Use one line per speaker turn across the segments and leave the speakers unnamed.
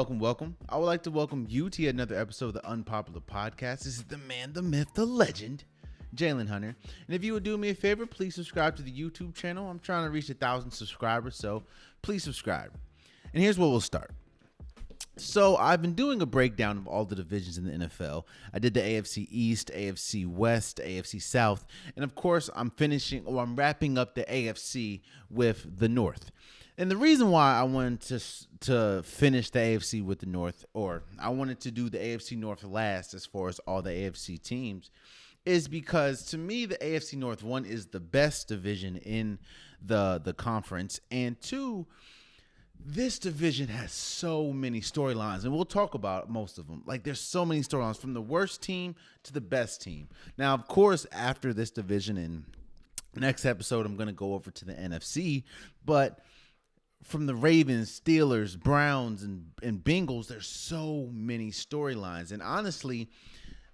welcome. I would like to welcome you to yet another episode of the Unpopular podcast. This is the man, the myth, the legend, Jalen Hunter. And if you would do me a favor, please subscribe to the YouTube channel. I'm trying to reach 1,000 subscribers, so please subscribe. And here's where we'll start. So I've been doing a breakdown of all the divisions in the NFL. I did the AFC East, AFC West, AFC South, and of course I'm wrapping up the AFC with the North. And the reason why I wanted to finish the AFC with the North, or I wanted to do the AFC North last as far as all the AFC teams, is because to me the AFC North, one, is the best division in the conference, and two, this division has so many storylines, and we'll talk about most of them. Like, there's so many storylines from the worst team to the best team. Now, of course, after this division in next episode, I'm going to go over to the NFC, but from the Ravens, Steelers, Browns, and Bengals, there's so many storylines. And honestly,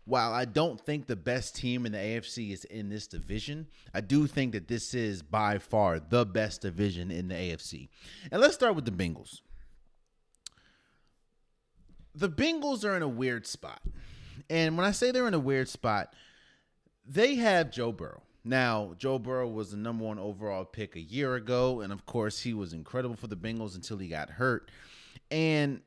while I don't think the best team in the AFC is in this division, I do think that this is by far the best division in the AFC. And let's start with the Bengals. The Bengals are in a weird spot. And when I say they're in a weird spot, they have Joe Burrow. Now, Joe Burrow was the number one overall pick a year ago, and of course, he was incredible for the Bengals until he got hurt. And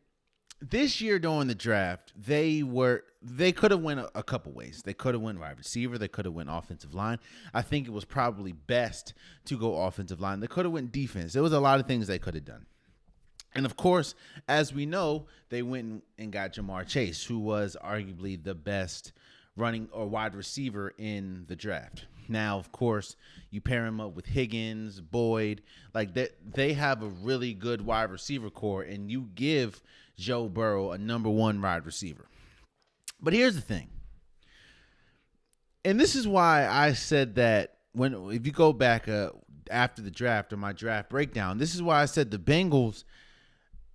this year during the draft, they could have went a couple ways. They could have went wide receiver. They could have went offensive line. I think it was probably best to go offensive line. They could have went defense. There was a lot of things they could have done. And of course, as we know, they went and got Jamar Chase, who was arguably the best running or wide receiver in the draft. Now, of course, you pair him up with Higgins, Boyd, like they have a really good wide receiver core, and you give Joe Burrow a number one wide receiver. But here's the thing. And this is why I said that if you go back after the draft or my draft breakdown, this is why I said the Bengals,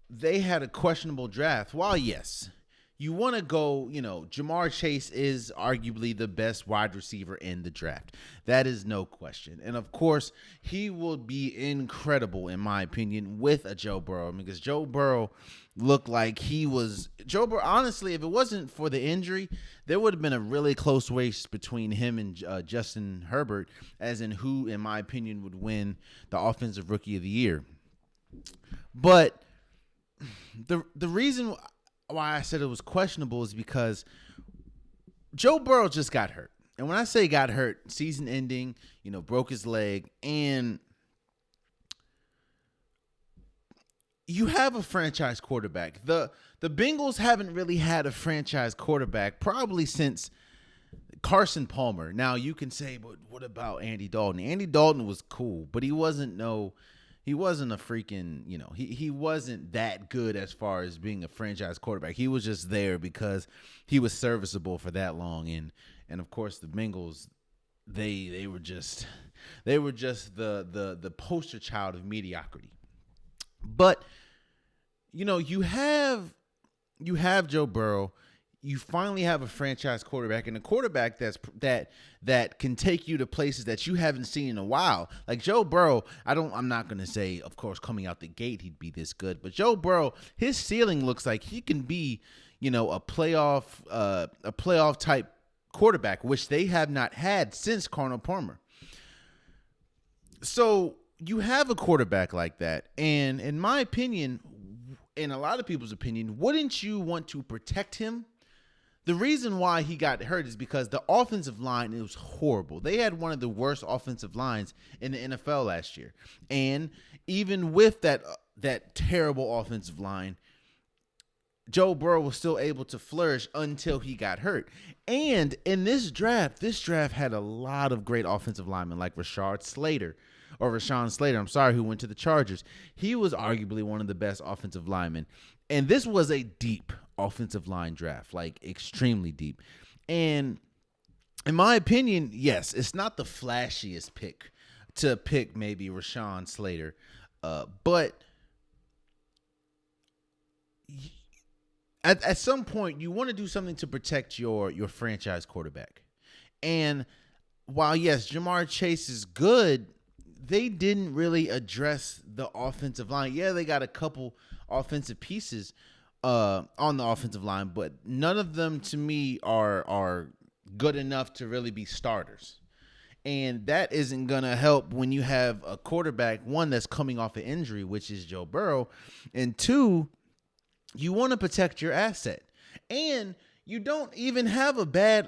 they had a questionable draft. While yes, you want to go, Jamar Chase is arguably the best wide receiver in the draft. That is no question. And of course, he will be incredible, in my opinion, with a Joe Burrow, because Joe Burrow looked like Joe Burrow, honestly, if it wasn't for the injury, there would have been a really close race between him and Justin Herbert, as in who, in my opinion, would win the Offensive Rookie of the Year. But the reason why I said it was questionable is because Joe Burrow just got hurt. And when I say got hurt, season ending, broke his leg, and you have a franchise quarterback. The Bengals haven't really had a franchise quarterback probably since Carson Palmer. Now you can say, but what about Andy Dalton? Andy Dalton was cool, but he wasn't a freaking, he wasn't that good as far as being a franchise quarterback. He was just there because he was serviceable for that long. And of course the Bengals, they were just the poster child of mediocrity. But, you have Joe Burrow. You finally have a franchise quarterback, and a quarterback that can take you to places that you haven't seen in a while. Like Joe Burrow, I'm not going to say, of course, coming out the gate he'd be this good, but Joe Burrow, his ceiling looks like he can be, a playoff type quarterback, which they have not had since Carson Palmer. So you have a quarterback like that, and in my opinion, in a lot of people's opinion, wouldn't you want to protect him? The reason why he got hurt is because the offensive line, it was horrible. They had one of the worst offensive lines in the NFL last year. And even with that terrible offensive line, Joe Burrow was still able to flourish until he got hurt. And in this draft had a lot of great offensive linemen like Rashawn Slater, who went to the Chargers. He was arguably one of the best offensive linemen. And this was a deep offensive line draft, like extremely deep. And in my opinion, yes, it's not the flashiest pick to pick maybe Rashawn Slater, but at some point you want to do something to protect your franchise quarterback. And while yes, Jamar Chase is good, they didn't really address the offensive line. Yeah, they got a couple offensive pieces, on the offensive line, but none of them to me are good enough to really be starters. And that isn't going to help when you have a quarterback, one, that's coming off an injury, which is Joe Burrow, and two, you want to protect your asset. And you don't even have a bad,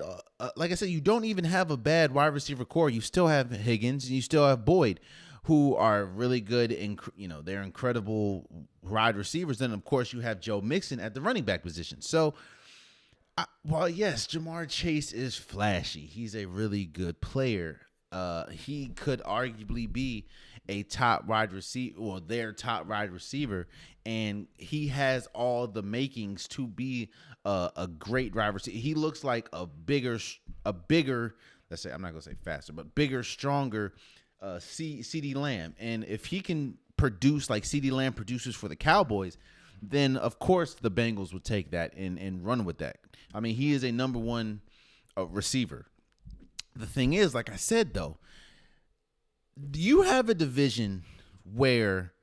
like I said, you don't even have a bad wide receiver core. You still have Higgins and you still have Boyd, who are really good, and they're incredible wide receivers. Then, of course, you have Joe Mixon at the running back position. So, while yes, Ja'Marr Chase is flashy, he's a really good player. He could arguably be a top wide receiver, or their top wide receiver, and he has all the makings to be a great wide receiver. He looks like a bigger, let's say, I'm not gonna say faster, but bigger, stronger CeeDee Lamb. And if he can produce like CeeDee Lamb produces for the Cowboys, then of course the Bengals would take that and run with that. I mean, he is a number one receiver. The thing is, like I said, though, you have a division where,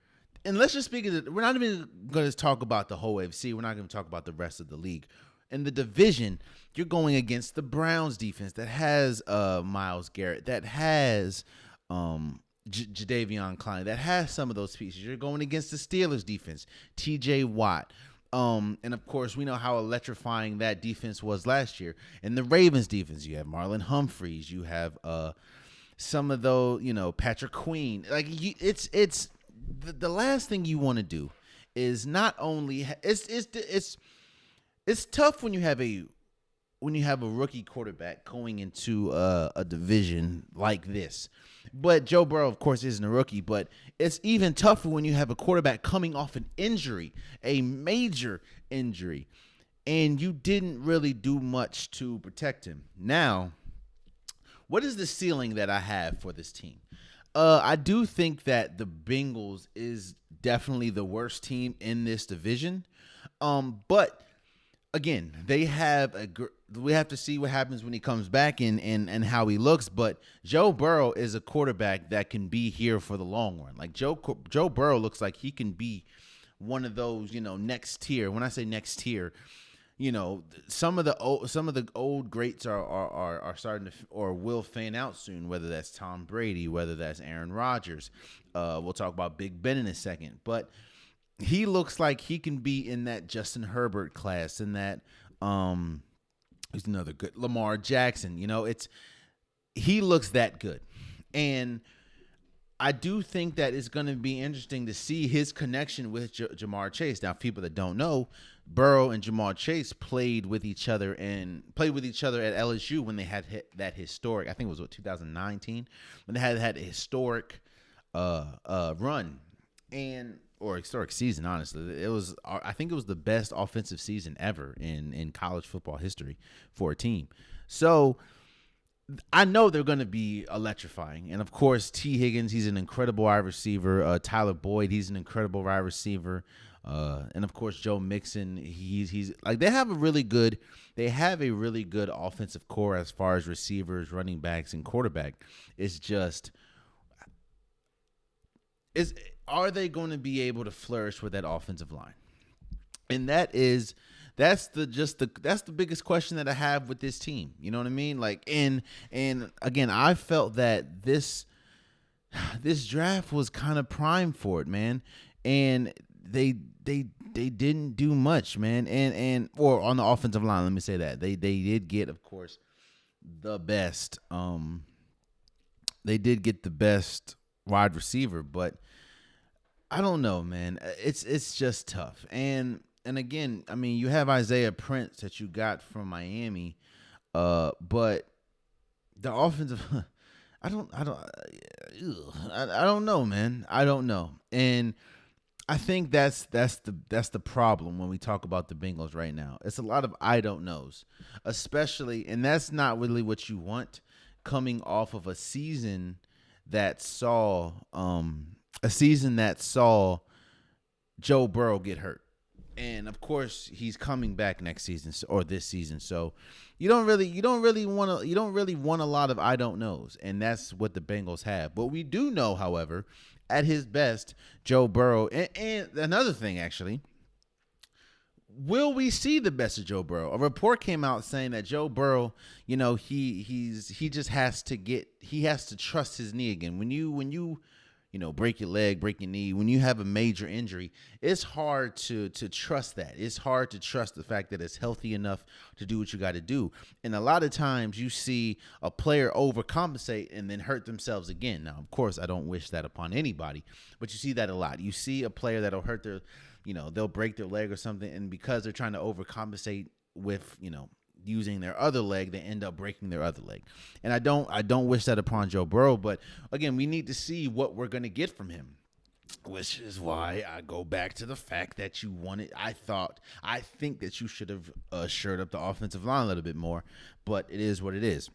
and let's just speak of it, we're not even going to talk about the whole AFC. We're not going to talk about the rest of the league. In the division, you're going against the Browns defense that has Myles Garrett, that has Jadeveon Clowney, that has some of those pieces. You're going against the Steelers defense, TJ Watt. And of course, we know how electrifying that defense was last year. And the Ravens defense, you have Marlon Humphreys, you have some of those, Patrick Queen. Like it's the last thing you want to do is not only it's tough when you have a rookie quarterback going into a division like this. But Joe Burrow, of course, isn't a rookie, but it's even tougher when you have a quarterback coming off an injury, a major injury, and you didn't really do much to protect him. Now, what is the ceiling that I have for this team? I do think that the Bengals is definitely the worst team in this division. But again, we have to see what happens when he comes back and how he looks. But Joe Burrow is a quarterback that can be here for the long run. Like Joe Burrow looks like he can be one of those, next tier. When I say next tier, some of the old greats are starting to or will fan out soon. Whether that's Tom Brady, whether that's Aaron Rodgers. We'll talk about Big Ben in a second, but he looks like he can be in that Justin Herbert class, in that who's another good Lamar Jackson. He looks that good, and I do think that it's going to be interesting to see his connection with Ja'Marr Chase. Now, people that don't know, Burrow and Ja'Marr Chase played with each other at LSU when they had that historic. I think it was 2019 when they had a historic run or historic season. Honestly, I think it was the best offensive season ever in college football history for a team. So I know they're going to be electrifying. And of course, T. Higgins, he's an incredible wide receiver. Tyler Boyd, he's an incredible wide receiver. And of course, Joe Mixon, he's like, they have a really good offensive core as far as receivers, running backs, and quarterback. It's just, are they going to be able to flourish with that offensive line? And that's the biggest question that I have with this team. You know what I mean? Like, and again, I felt that this draft was kind of primed for it, man. And they didn't do much, man. Or on the offensive line, let me say that. They did get, of course, the best. They did get the best wide receiver, but I don't know, man. It's just tough. And again, I mean, you have Isaiah Prince that you got from Miami, but the offensive, I don't know, man. I don't know, and I think that's the problem when we talk about the Bengals right now. It's a lot of I don't knows, especially, and that's not really what you want coming off of a season that saw Joe Burrow get hurt. And of course, he's coming back next season or this season. So you don't really want a lot of I don't knows, and that's what the Bengals have. But we do know, however, at his best, Joe Burrow. And another thing, actually, will we see the best of Joe Burrow? A report came out saying that Joe Burrow, he just has to trust his knee again. When you break your leg, break your knee, when you have a major injury, it's hard to trust that. It's hard to trust the fact that it's healthy enough to do what you got to do. And a lot of times you see a player overcompensate and then hurt themselves again. Now, of course, I don't wish that upon anybody, but you see that a lot. You see a player that'll hurt they'll break their leg or something, and because they're trying to overcompensate with, using their other leg, they end up breaking their other leg. And I don't wish that upon Joe Burrow, but again, we need to see what we're going to get from him, which is why I go back to the fact that I think that you should have shored up the offensive line a little bit more, but it is what it is.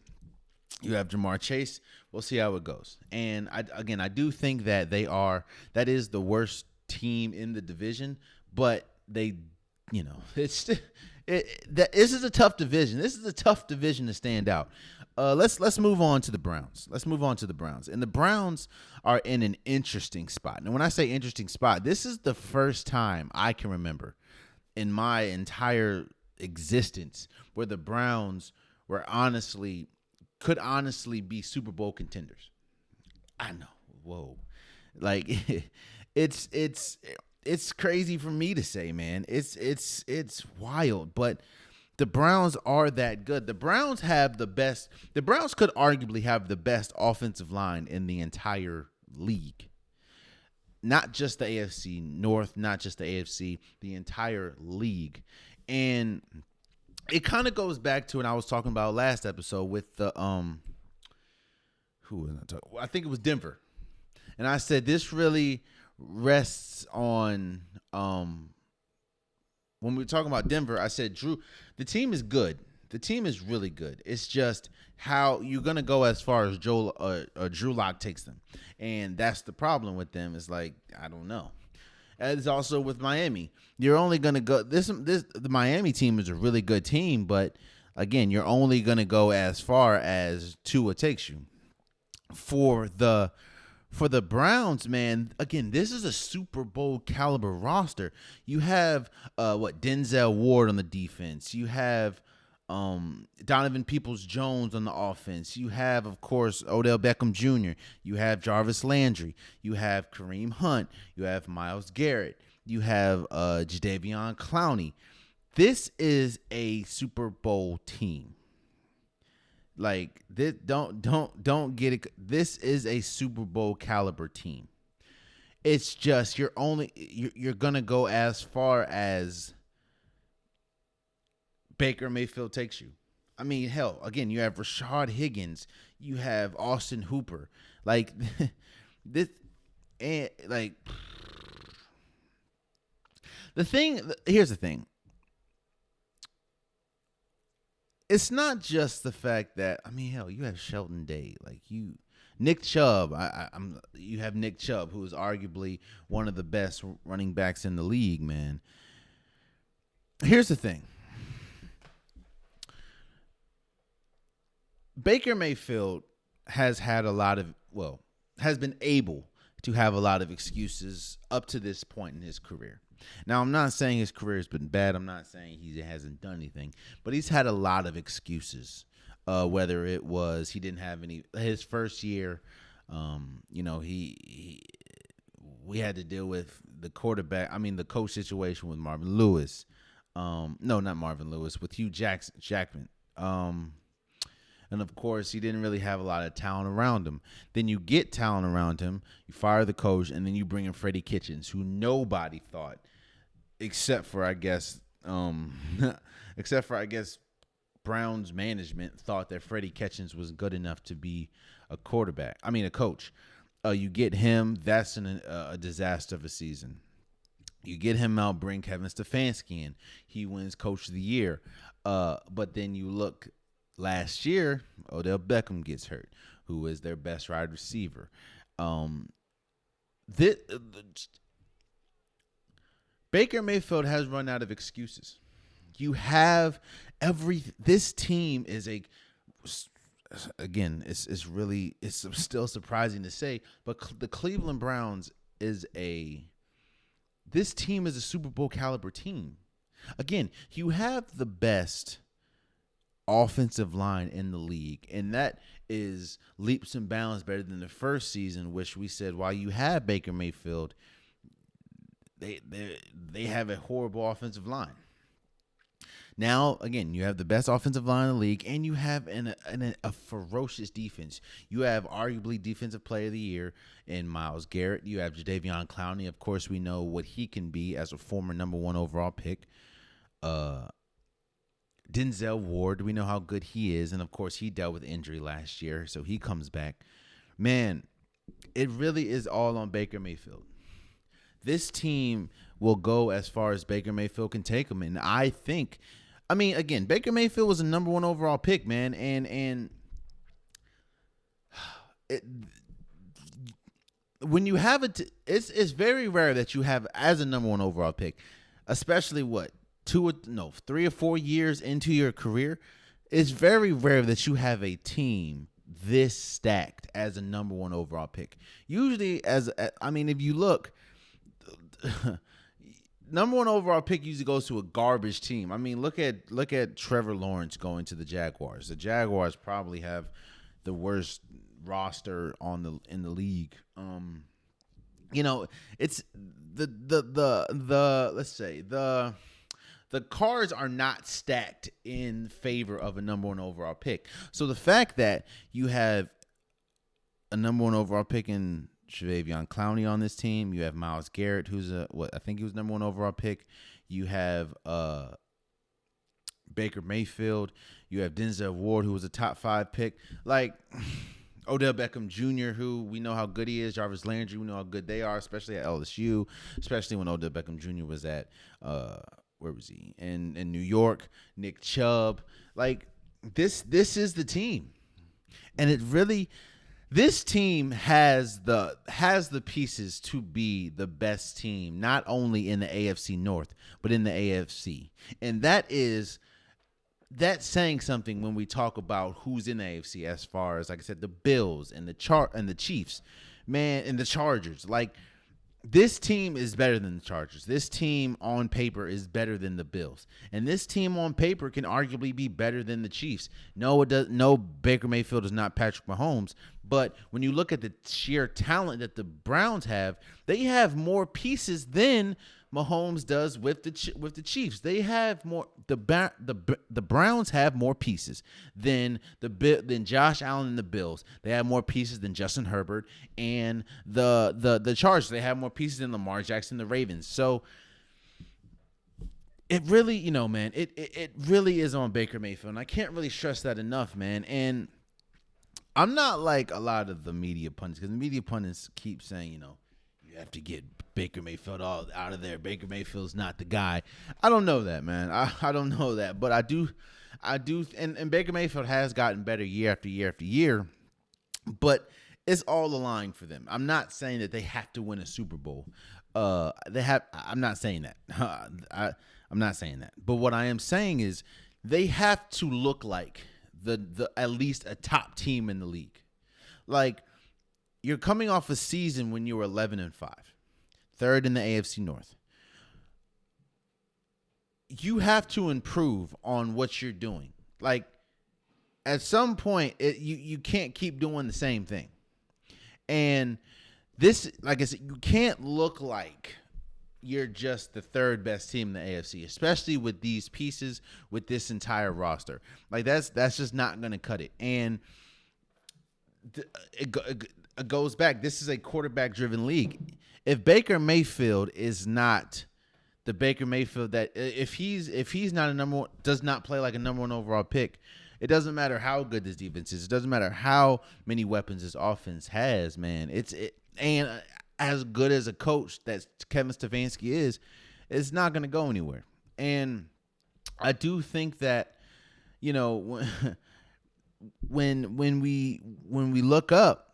You have Jamar Chase. We'll see how it goes. And I do think that that is the worst team in the division, but this is a tough division. This is a tough division to stand out. Let's move on to the Browns. And the Browns are in an interesting spot. And when I say interesting spot, this is the first time I can remember in my entire existence where the Browns could honestly be Super Bowl contenders. I know. Whoa. Like it's crazy for me to say, man. It's wild, but the Browns are that good. The Browns could arguably have the best offensive line in the entire league. Not just the AFC North, not just the AFC, the entire league. And it kind of goes back to what I was talking about last episode with the who was I talking? I think it was Denver. And I said this really rests on when we were talking about Denver, I said the team is good. The team is really good. It's just how you're gonna go as far as Drew Lock takes them, and that's the problem with them. Is like I don't know. As also with Miami, you're only gonna go. The Miami team is a really good team, but again, you're only gonna go as far as Tua takes you. For the Browns, man, again, this is a Super Bowl caliber roster. You have Denzel Ward on the defense. You have Donovan Peoples-Jones on the offense. You have, of course, Odell Beckham Jr. You have Jarvis Landry. You have Kareem Hunt. You have Myles Garrett. You have Jadeveon Clowney. This is a Super Bowl team. Like this, don't get it. This is a Super Bowl caliber team. It's just you're gonna go as far as Baker Mayfield takes you. I mean, hell, again, you have Rashad Higgins, you have Austin Hooper, like this, and like here's the thing. It's not just the fact that hell, you have Shelton Day, Nick Chubb. You have Nick Chubb, who is arguably one of the best running backs in the league, man. Here's the thing. Baker Mayfield has been able to have a lot of excuses up to this point in his career. Now, I'm not saying his career has been bad. I'm not saying he hasn't done anything, but he's had a lot of excuses. Whether it was he didn't have any his first year, we had to deal with the the coach situation with Marvin Lewis. No, not Marvin Lewis, with Hugh Jackman. And of course, he didn't really have a lot of talent around him. Then you get talent around him, you fire the coach, and then you bring in Freddie Kitchens, who nobody thought, except for I guess Browns management thought that Freddie Kitchens was good enough to be a coach. You get him, that's a disaster of a season. You get him out, bring Kevin Stefanski in, he wins Coach of the Year. But then you look. Last year, Odell Beckham gets hurt, who is their best wide receiver. Baker Mayfield has run out of excuses. You have this team is it's still surprising to say, but the Cleveland Browns this team is a Super Bowl caliber team. Again, you have the best offensive line in the league, and that is leaps and bounds better than the first season, which we said while you have Baker Mayfield, they have a horrible offensive line. Now, again, you have the best offensive line in the league, and you have a ferocious defense. You have arguably Defensive Player of the Year in Myles Garrett. You have Jadeveon Clowney. Of course, we know what he can be as a former number 1 overall pick. Denzel Ward, we know how good he is, and of course, he dealt with injury last year, so he comes back. Man, it really is all on Baker Mayfield. This team will go as far as Baker Mayfield can take them, and I think, I mean, again, Baker Mayfield was a number 1 overall pick, man, and when you have it, it's very rare that you have as a number 1 overall pick, especially 3 or 4 years into your career. It's very rare that you have a team this stacked as a number 1 overall pick. Usually, if you look. Number 1 overall pick usually goes to a garbage team. I mean, look at Trevor Lawrence going to the Jaguars. The Jaguars probably have the worst roster in the league. It's let's say the cards are not stacked in favor of a number 1 overall pick. So the fact that you have a number 1 overall pick in Jadeveon Clowney on this team. You have Myles Garrett, who's I think he was number 1 overall pick. You have Baker Mayfield. You have Denzel Ward, who was a top 5 pick. Like Odell Beckham Jr., who we know how good he is. Jarvis Landry, we know how good they are, especially at LSU, especially when Odell Beckham Jr. was at where was he? In New York. Nick Chubb. Like this is the team. And it really, this team has the pieces to be the best team, not only in the AFC North, but in the AFC. And that's saying something when we talk about who's in the AFC, as far as, like I said, the Bills and the Chiefs, man, and the Chargers. Like, this team is better than the Chargers. This team on paper is better than the Bills. And this team on paper can arguably be better than the Chiefs. No, it does. No, Baker Mayfield is not Patrick Mahomes. But when you look at the sheer talent that the Browns have, they have more pieces than Mahomes does with the Chiefs. They have more. The Browns have more pieces than Josh Allen and the Bills. They have more pieces than Justin Herbert and the Chargers. They have more pieces than Lamar Jackson, the Ravens. So it really, man, it really is on Baker Mayfield, and I can't really stress that enough, man. And I'm not like a lot of the media pundits, because the media pundits keep saying, you have to get Baker Mayfield all out of there. Baker Mayfield's not the guy. I don't know that, man. I don't know that, but I do, and Baker Mayfield has gotten better year after year after year, but it's all aligned for them. I'm not saying that they have to win a Super Bowl. I'm not saying that. I'm not saying that. But what I am saying is they have to look like the at least a top team in the league. Like, you're coming off a season when you were 11-5, third in the AFC North. You have to improve on what you're doing. Like, at some point, you can't keep doing the same thing. And this, like I said, you can't look like you're just the third best team in the AFC, especially with these pieces, with this entire roster. Like, that's just not going to cut it. And it goes back. This is a quarterback-driven league. If Baker Mayfield is not the Baker Mayfield that, if he's not a number one, does not play like a number 1 overall pick, it doesn't matter how good this defense is. It doesn't matter how many weapons this offense has, man. And as good as a coach that Kevin Stefanski is, it's not going to go anywhere. And I do think that, when we look up,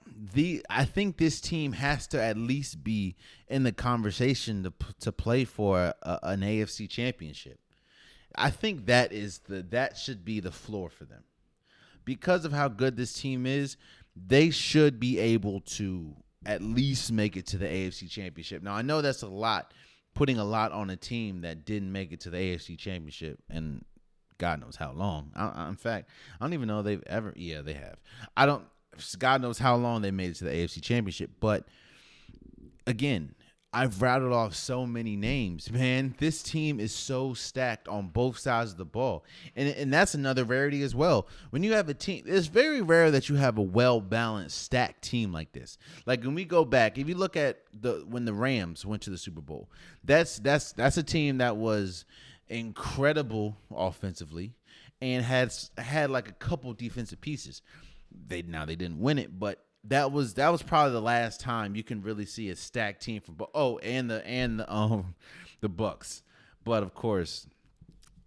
I think this team has to at least be in the conversation to play for an AFC championship. I think that should be the floor for them. Because of how good this team is, they should be able to at least make it to the AFC championship. Now, I know that's a lot putting a lot on a team that didn't make it to the AFC Championship and God knows how long. In fact, I don't even know they've ever. Yeah, they have. I don't. God knows how long they made it to the AFC Championship. But again, I've rattled off so many names, man. This team is so stacked on both sides of the ball. And that's another rarity as well. When you have a team, it's very rare that you have a well-balanced, stacked team like this. Like when we go back, if you look at when the Rams went to the Super Bowl, that's a team that was incredible offensively and had like a couple defensive pieces. They didn't win it, but that was probably the last time you can really see a stacked team from the Bucks. But of course,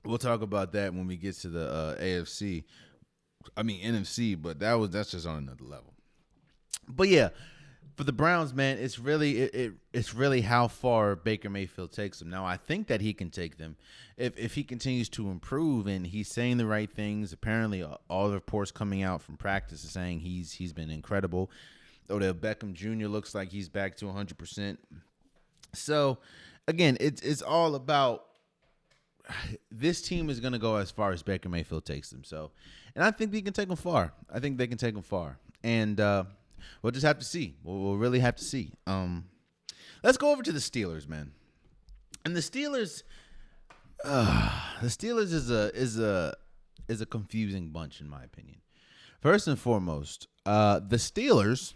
we'll talk about that when we get to the NFC, but that's just on another level. But yeah, for the Browns, man, it's really how far Baker Mayfield takes them. Now, I think that he can take them if he continues to improve and he's saying the right things. Apparently, all the reports coming out from practice are saying he's been incredible. Odell Beckham Jr. looks like he's back to 100%. So, again, it's all about this team is going to go as far as Baker Mayfield takes them. So, and I think we can take them far. I think they can take them far. And we'll just have to see. We'll really have to see. Let's go over to the Steelers, man. And the Steelers is a confusing bunch in my opinion. First and foremost, the Steelers,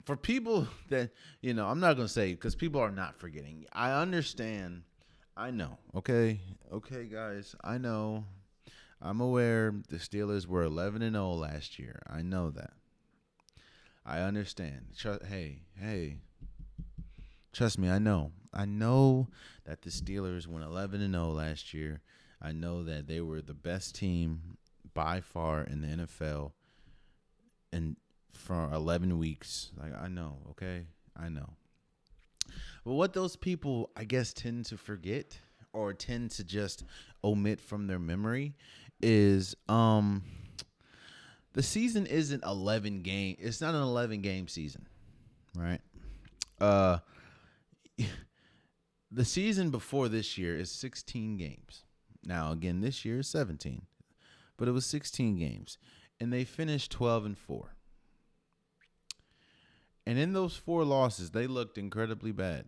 for people that, I'm not going to say because people are not forgetting. I understand. I know. Okay, guys. I know. I'm aware the Steelers were 11-0 last year. I know that. I understand. Hey. Trust me, I know. I know that the Steelers went 11-0 last year. I know that they were the best team by far in the NFL and for 11 weeks. Like, I know, okay? I know. But what those people, I guess, tend to forget or tend to just omit from their memory is the season isn't 11 game. It's not an 11-game season, right? The season before this year is 16 games. Now, again, this year is 17, but it was 16 games, and they finished 12-4. And in those 4 losses, they looked incredibly bad.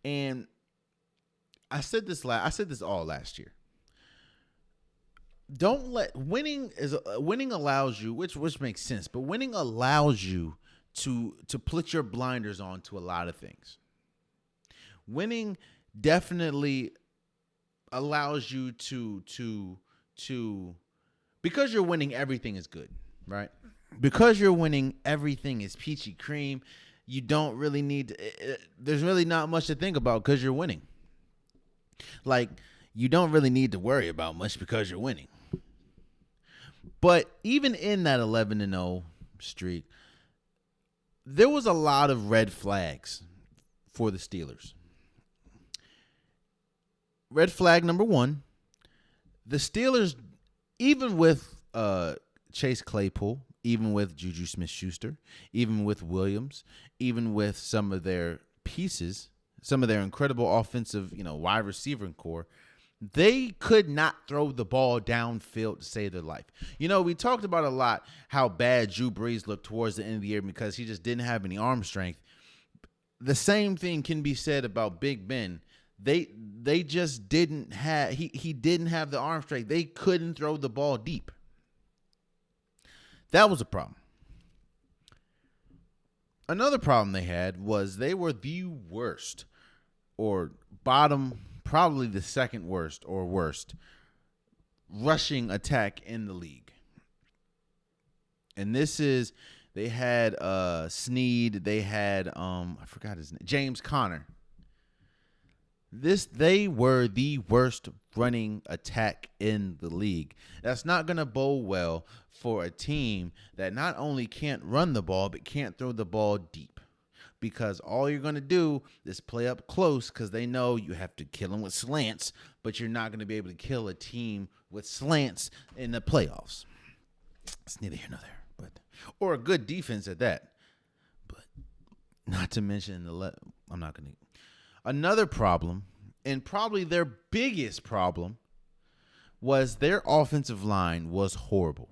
And I said this all last year. Don't let winning allows you, which makes sense, but winning allows you to put your blinders on to a lot of things. Winning definitely allows you to because you're winning, everything is good, right? Because you're winning, everything is peachy cream. You don't really need there's really not much to think about because you're winning. Like, you don't really need to worry about much because you're winning. But even in that 11-0 streak, there was a lot of red flags for the Steelers. Red flag number 1, the Steelers, even with Chase Claypool, even with Juju Smith-Schuster, even with Williams, even with some of their pieces, some of their incredible offensive, wide receiver core, they could not throw the ball downfield to save their life. We talked about a lot how bad Drew Brees looked towards the end of the year because he just didn't have any arm strength. The same thing can be said about Big Ben. They just didn't have he didn't have the arm strength. They couldn't throw the ball deep. That was a problem. Another problem they had was they were the worst or bottom, probably the second worst or worst rushing attack in the league. And this is, they had Snead, they had I forgot his name, James Conner. They were the worst running attack in the league. That's not going to bode well for a team that not only can't run the ball, but can't throw the ball deep. Because all you're going to do is play up close because they know you have to kill them with slants, but you're not going to be able to kill a team with slants in the playoffs. It's neither here nor there, or a good defense at that. But not to mention I'm not going to. Another problem, and probably their biggest problem, was their offensive line was horrible.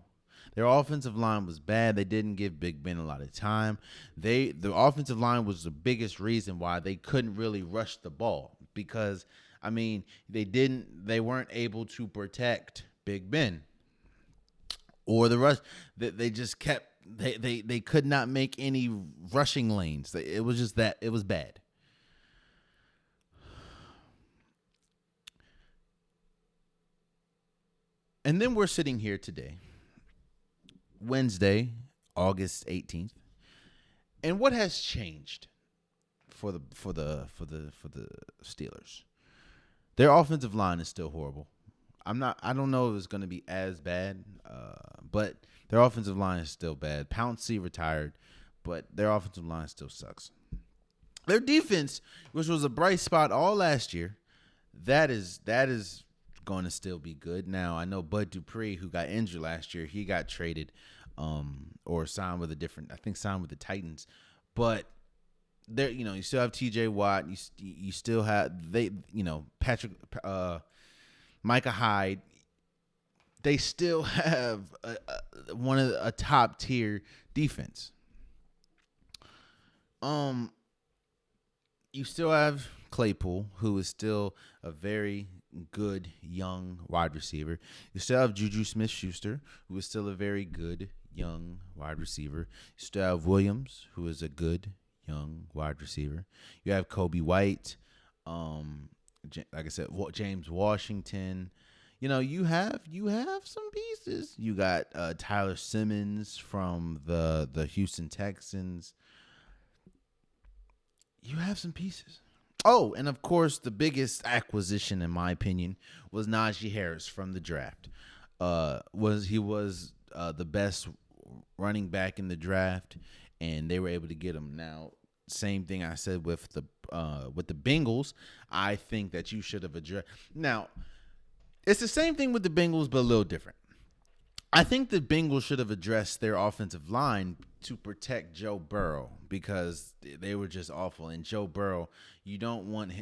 Their offensive line was bad. They didn't give Big Ben a lot of time. The offensive line was the biggest reason why they couldn't really rush the ball, because they weren't able to protect Big Ben or the rush. They just kept they could not make any rushing lanes. It was just that it was bad. And then we're sitting here today, Wednesday, August 18th. And what has changed for the Steelers? Their offensive line is still horrible. I don't know if it's going to be as bad, but their offensive line is still bad. Pouncey retired, but their offensive line still sucks. Their defense, which was a bright spot all last year, that is going to still be good. Now, I know Bud Dupree, who got injured last year, he got traded or signed with signed with the Titans. But there, you still have TJ Watt. You still have Patrick Micah Hyde. They still have a top tier defense. You still have Claypool, who is still a very good young wide receiver. You still have Juju Smith-Schuster, who is still a very good young wide receiver. You still have Williams, who is a good young wide receiver. You have Kobe White, like I said, James Washington. You have some pieces. You got Tyler Simmons from the Houston Texans. You have some pieces. Oh, and of course, the biggest acquisition, in my opinion, was Najee Harris from the draft. He was the best running back in the draft, and they were able to get him. Now, same thing I said with the Bengals. I think that you should have addressed. Now, it's the same thing with the Bengals, but a little different. I think the Bengals should have addressed their offensive line to protect Joe Burrow, because they were just awful. And Joe Burrow, you don't want,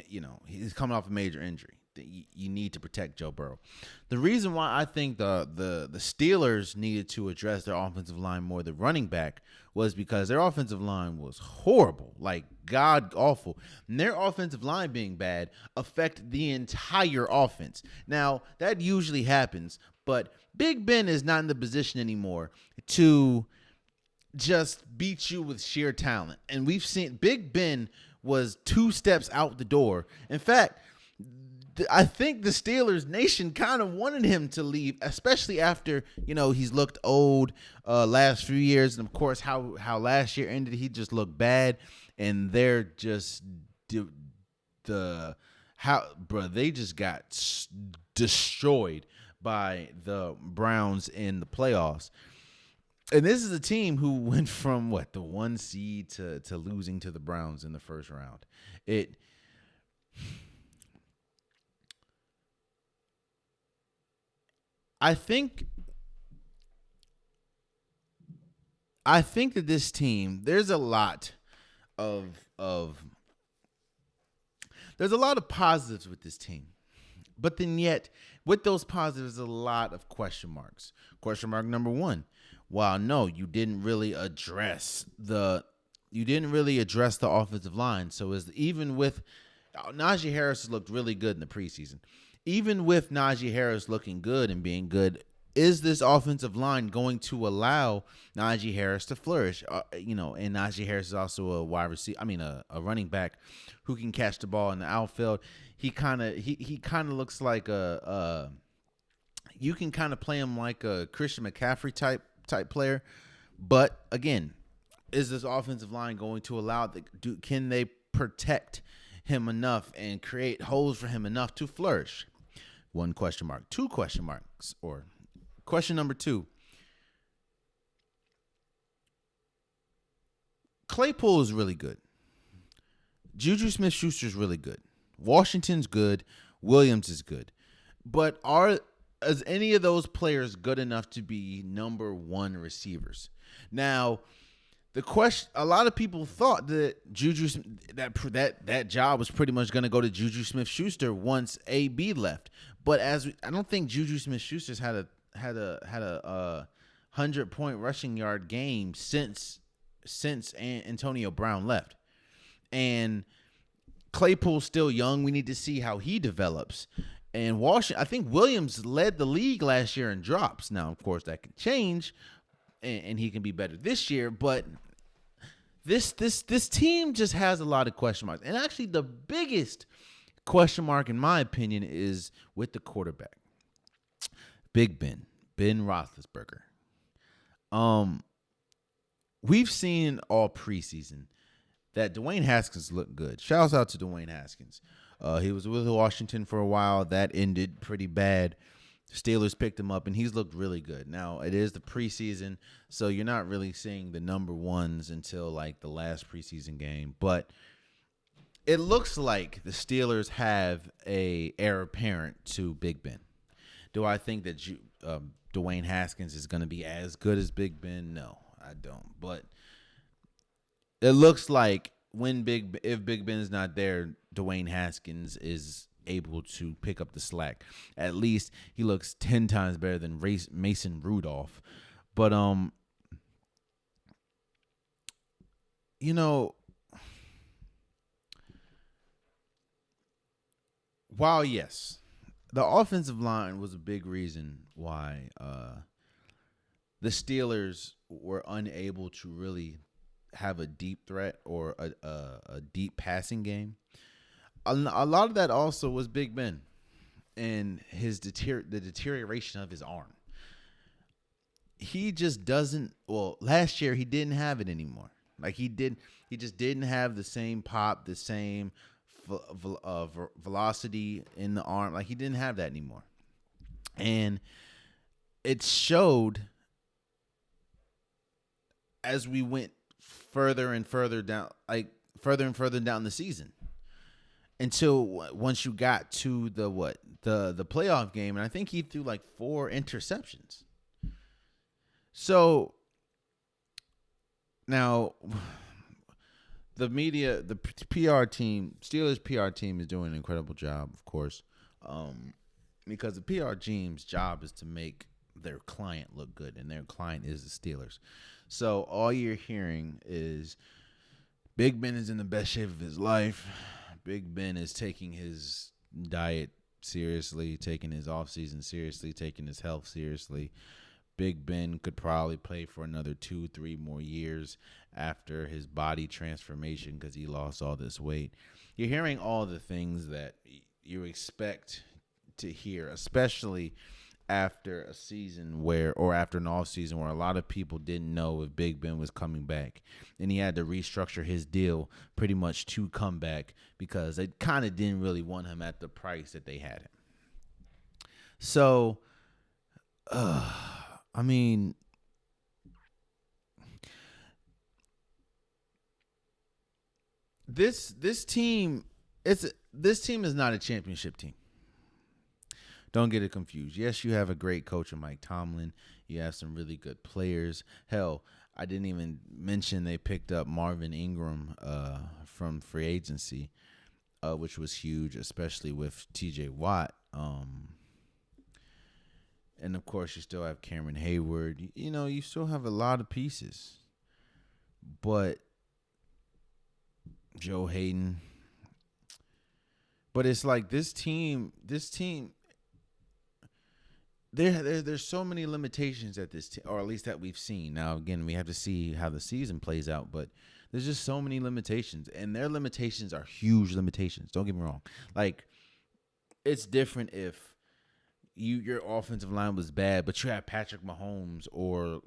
he's coming off a major injury. You need to protect Joe Burrow. The reason why I think the Steelers needed to address their offensive line more than running back was because their offensive line was horrible, like god awful. And their offensive line being bad affect the entire offense. Now, that usually happens, but Big Ben is not in the position anymore to just beat you with sheer talent. And we've seen Big Ben was 2 steps out the door. In fact, I think the Steelers nation kind of wanted him to leave, especially after, he's looked old last few years. And of course, how last year ended, he just looked bad. And they're just they just got destroyed by the Browns in the playoffs. And this is a team who went from the 1 seed to losing to the Browns in the first round. I think that this team, there's a lot of positives with this team. But then yet, with those positives, a lot of question marks. Question mark number 1. Wow, no, you didn't really address the offensive line. So even with Najee Harris looked really good in the preseason. Even with Najee Harris looking good and being good, is this offensive line going to allow Najee Harris to flourish? And Najee Harris is also a wide receiver. A running back who can catch the ball in the outfield. He kind of looks like you can kind of play him like a Christian McCaffrey type player. But again, is this offensive line going to allow can they protect him enough and create holes for him enough to flourish? 1 question mark. 2 question marks. Or question number 2. Claypool is really good. Juju Smith-Schuster is really good. Washington's good. Williams is good. But is any of those players good enough to be number 1 receivers? Now, the question, a lot of people thought that that job was pretty much going to go to Juju Smith-Schuster once AB left. But I don't think Juju Smith-Schuster's had a 100-point rushing yard game since Antonio Brown left. And Claypool's still young. We need to see how he develops. And Washington, I think Williams led the league last year in drops. Now, of course, that can change, and he can be better this year. But this team just has a lot of question marks. And actually, the biggest question mark, in my opinion, is with the quarterback, Big Ben Roethlisberger. We've seen all preseason that Dwayne Haskins looked good. Shouts out to Dwayne Haskins. He was with Washington for a while. That ended pretty bad. Steelers picked him up, and he's looked really good. Now, it is the preseason, so you're not really seeing the number ones until, like, the last preseason game. But it looks like the Steelers have a heir apparent to Big Ben. Do I think that Dwayne Haskins is going to be as good as Big Ben? No, I don't. But it looks like if Big Ben's not there, Dwayne Haskins is able to pick up the slack. At least he looks 10 times better than Mason Rudolph. But while yes, the offensive line was a big reason why the Steelers were unable to really have a deep threat or a deep passing game. A lot of that also was Big Ben and the deterioration of his arm. He just doesn't. Well, last year he didn't have it anymore. Like he just didn't have the same pop, the same velocity in the arm. Like he didn't have that anymore, and it showed as we went further and further down the season, until once you got to the playoff game, and I think he threw like 4 interceptions. So now the media, the PR team, Steelers PR team is doing an incredible job, of course, because the PR team's job is to make their client look good, and their client is the Steelers. So all you're hearing is Big Ben is in the best shape of his life. Big Ben is taking his diet seriously, taking his offseason seriously, taking his health seriously. Big Ben could probably play for another 2-3 more years after his body transformation because he lost all this weight. You're hearing all the things that you expect to hear, especially after a season after an off season where a lot of people didn't know if Big Ben was coming back, and he had to restructure his deal pretty much to come back because they kind of didn't really want him at the price that they had him. So, I mean, this team is not a championship team. Don't get it confused. Yes, you have a great coach in Mike Tomlin. You have some really good players. Hell, I didn't even mention they picked up Marvin Ingram from free agency, which was huge, especially with TJ Watt. And, of course, you still have Cameron Hayward. You still have a lot of pieces. But Joe Hayden. But it's like this team, there's so many limitations at this team, or at least that we've seen. Now, again, we have to see how the season plays out, but there's just so many limitations, and their limitations are huge limitations. Don't get me wrong. Like, it's different if your offensive line was bad, but you had Patrick Mahomes or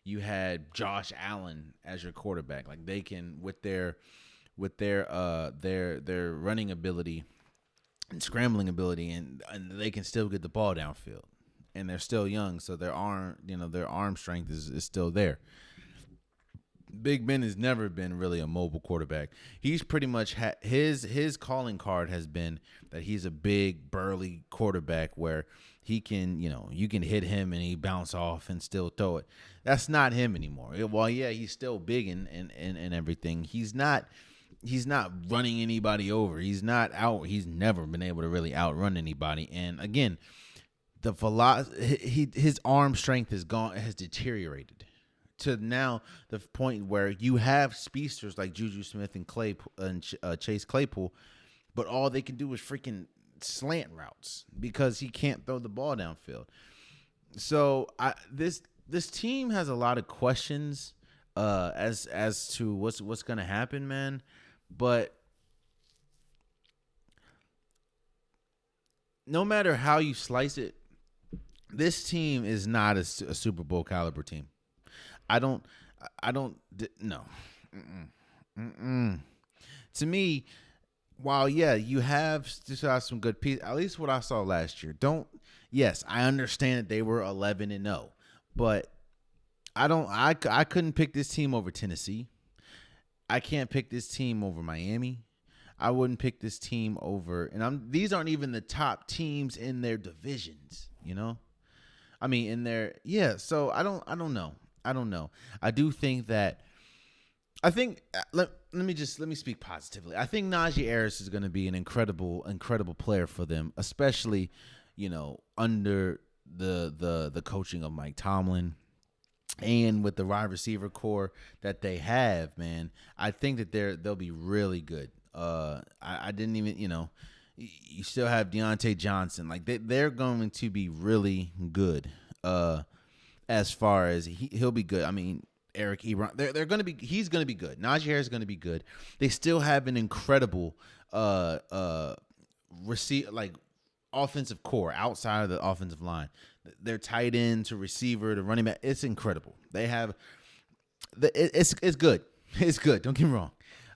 you had Josh Allen as your quarterback. Like, they can with their running ability and scrambling ability, and they can still get the ball downfield, and they're still young, so their arm strength is still there. Big Ben has never been really a mobile quarterback. He's pretty much his calling card has been that he's a big burly quarterback where he can, you can hit him and he bounce off and still throw it. That's not him anymore. Well, yeah, he's still big and everything. He's not running anybody over. He's not out. He's never been able to really outrun anybody. And again, the velocity, his arm strength has deteriorated to now the point where you have speedsters like Juju Smith and Chase Claypool, but all they can do is freaking slant routes because he can't throw the ball downfield. So this team has a lot of questions as to what's gonna happen, man. But no matter how you slice it, this team is not a Super Bowl caliber team. I don't no. To me, while you have some good pieces, at least what I saw last year. Yes, I understand that they were 11-0, but I couldn't pick this team over Tennessee. I can't pick this team over Miami. I wouldn't pick this team over, and these aren't even the top teams in their divisions, I mean, so I don't know. I do think that let me speak positively. I think Najee Harris is going to be an incredible player for them, especially, under the coaching of Mike Tomlin and with the wide receiver core that they have, man. I think that they'll be really good. I didn't even, you still have Deontay Johnson. Like they're going to be really good. As far as he'll be good. I mean, Eric Ebron, he's going to be good. Najee Harris is going to be good. They still have an incredible offensive core outside of the offensive line. Their tight end to receiver to running back, it's incredible. They have it's good. It's good. Don't get me wrong.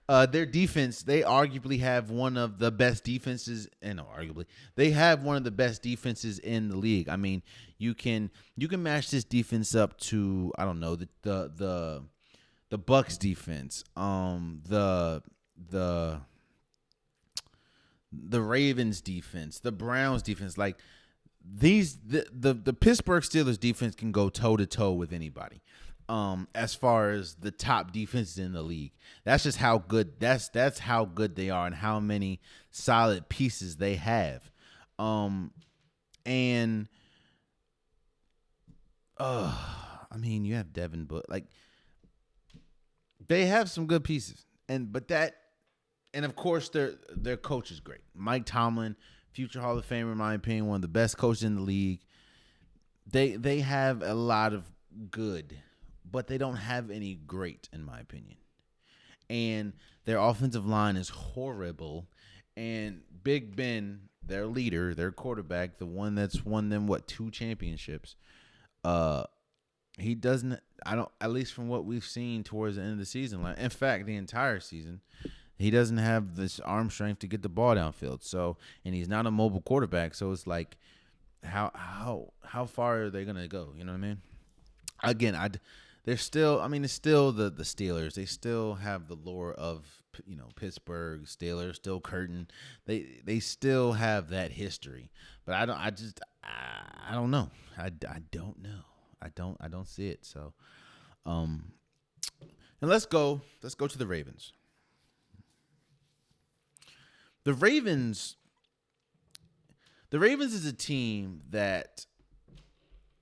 Their defense, they arguably have one of the best defenses, they have one of the best defenses in the league. I mean, you can match this defense up to, I don't know, the Bucks defense, the Ravens defense, the Browns defense. Like the Pittsburgh Steelers defense can go toe to toe with anybody. As far as the top defenses in the league, that's just how good that's how good they are and how many solid pieces they have. I mean, you have Devin, but like they have some good pieces, and of course their coach is great. Mike Tomlin, future Hall of Famer in my opinion, one of the best coaches in the league. They have a lot of good, but they don't have any great, in my opinion. And their offensive line is horrible. And Big Ben, their leader, their quarterback, the one that's won them, 2 championships, he doesn't, at least from what we've seen towards the end of the season, in fact, the entire season, he doesn't have this arm strength to get the ball downfield. So, and he's not a mobile quarterback. So it's like, how far are they going to go? You know what I mean? Again, it's still the Steelers. They still have the lore of, Pittsburgh Steelers, still Curtin. They still have that history. But I don't know. I don't know. I don't see it. So, and let's go to the Ravens. The Ravens is a team that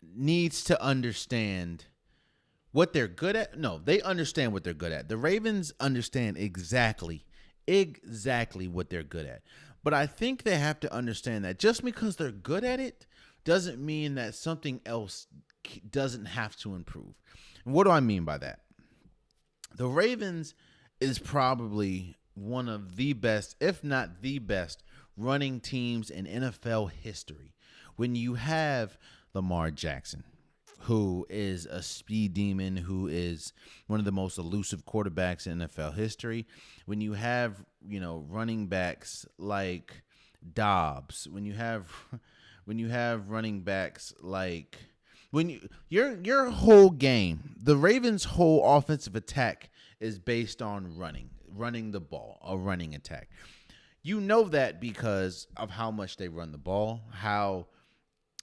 needs to understand what they're good at. No, they understand what they're good at. The Ravens understand exactly what they're good at. But I think they have to understand that just because they're good at it doesn't mean that something else doesn't have to improve. And what do I mean by that? The Ravens is probably one of the best, if not the best, running teams in NFL history. When you have Lamar Jackson, who is a speed demon, who is one of the most elusive quarterbacks in NFL history. When you have, running backs like Dobbs, when you have running backs like your whole game, the Ravens' whole offensive attack is based on running the ball, a running attack. You know that because of how much they run the ball, how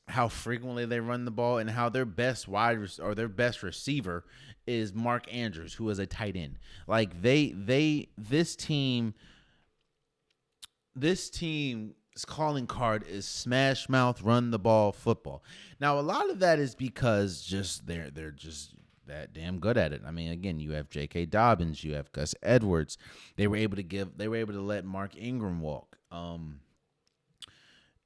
how frequently they run the ball, and how their best their best receiver is Mark Andrews, who is a tight end. Like this team's calling card is smash mouth, run the ball football. Now, a lot of that is because just they're just that damn good at it. I mean, again, you have J.K. Dobbins, you have Gus Edwards. They were able to let Mark Ingram walk. And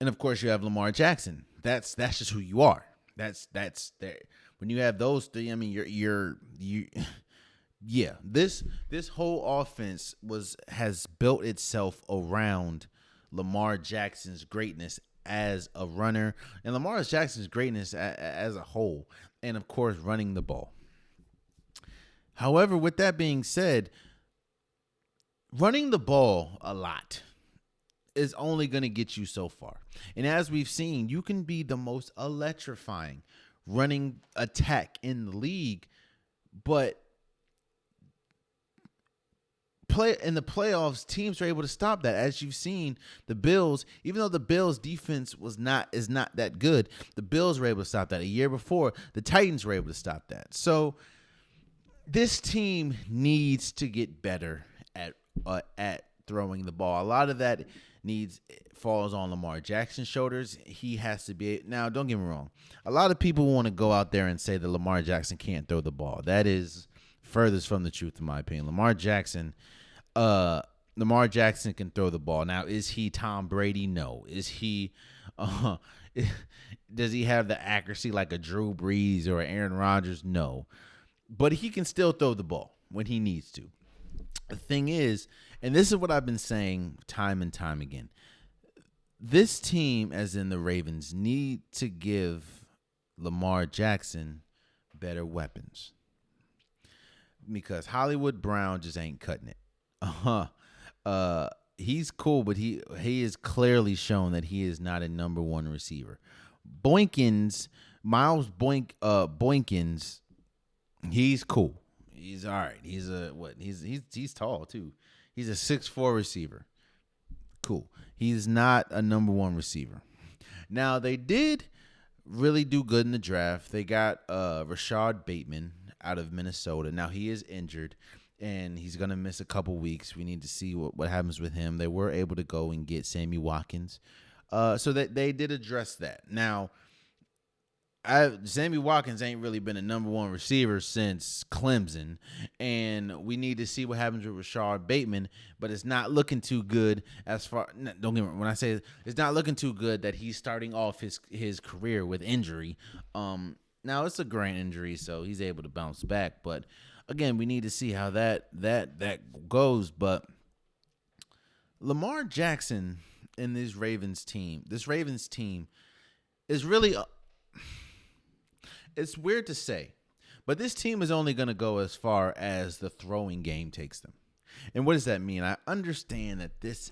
of course, you have Lamar Jackson. That's just who you are. That's there. When you have those three, I mean, yeah. This whole offense has built itself around Lamar Jackson's greatness as a runner, and Lamar Jackson's greatness as a whole, and of course, running the ball. However, with that being said, running the ball a lot is only going to get you so far. And as we've seen, you can be the most electrifying running attack in the league, but in the playoffs, teams are able to stop that. As you've seen, the Bills, even though the Bills defense is not that good, the Bills were able to stop that. A year before, the Titans were able to stop that. So this team needs to get better at throwing the ball. A lot of that falls on Lamar Jackson's shoulders. He has to be. Now, don't get me wrong. A lot of people want to go out there and say that Lamar Jackson can't throw the ball. That is furthest from the truth, in my opinion. Lamar Jackson can throw the ball. Now, is he Tom Brady? No. Is he? Does he have the accuracy like a Drew Brees or Aaron Rodgers? No. But he can still throw the ball when he needs to. The thing is, and this is what I've been saying time and time again, this team, as in the Ravens, need to give Lamar Jackson better weapons. Because Hollywood Brown just ain't cutting it. He's cool, but he is clearly shown that he is not a number one receiver. Miles Boykins, he's cool. He's all right. He's tall too. He's a 6'4" receiver. Cool. He's not a number one receiver. Now, they did really do good in the draft. They got Rashad Bateman out of Minnesota. Now, he is injured, and he's going to miss a couple weeks. We need to see what happens with him. They were able to go and get Sammy Watkins. So that they did address that. Now, Sammy Watkins ain't really been a number one receiver since Clemson, and we need to see what happens with Rashad Bateman, but it's not looking too good don't get me wrong, when I say it's not looking too good that he's starting off his career with injury. Now it's a groin injury, so he's able to bounce back, but again, we need to see how that goes. But Lamar Jackson and this Ravens team is really it's weird to say, but this team is only going to go as far as the throwing game takes them. And what does that mean? I understand that this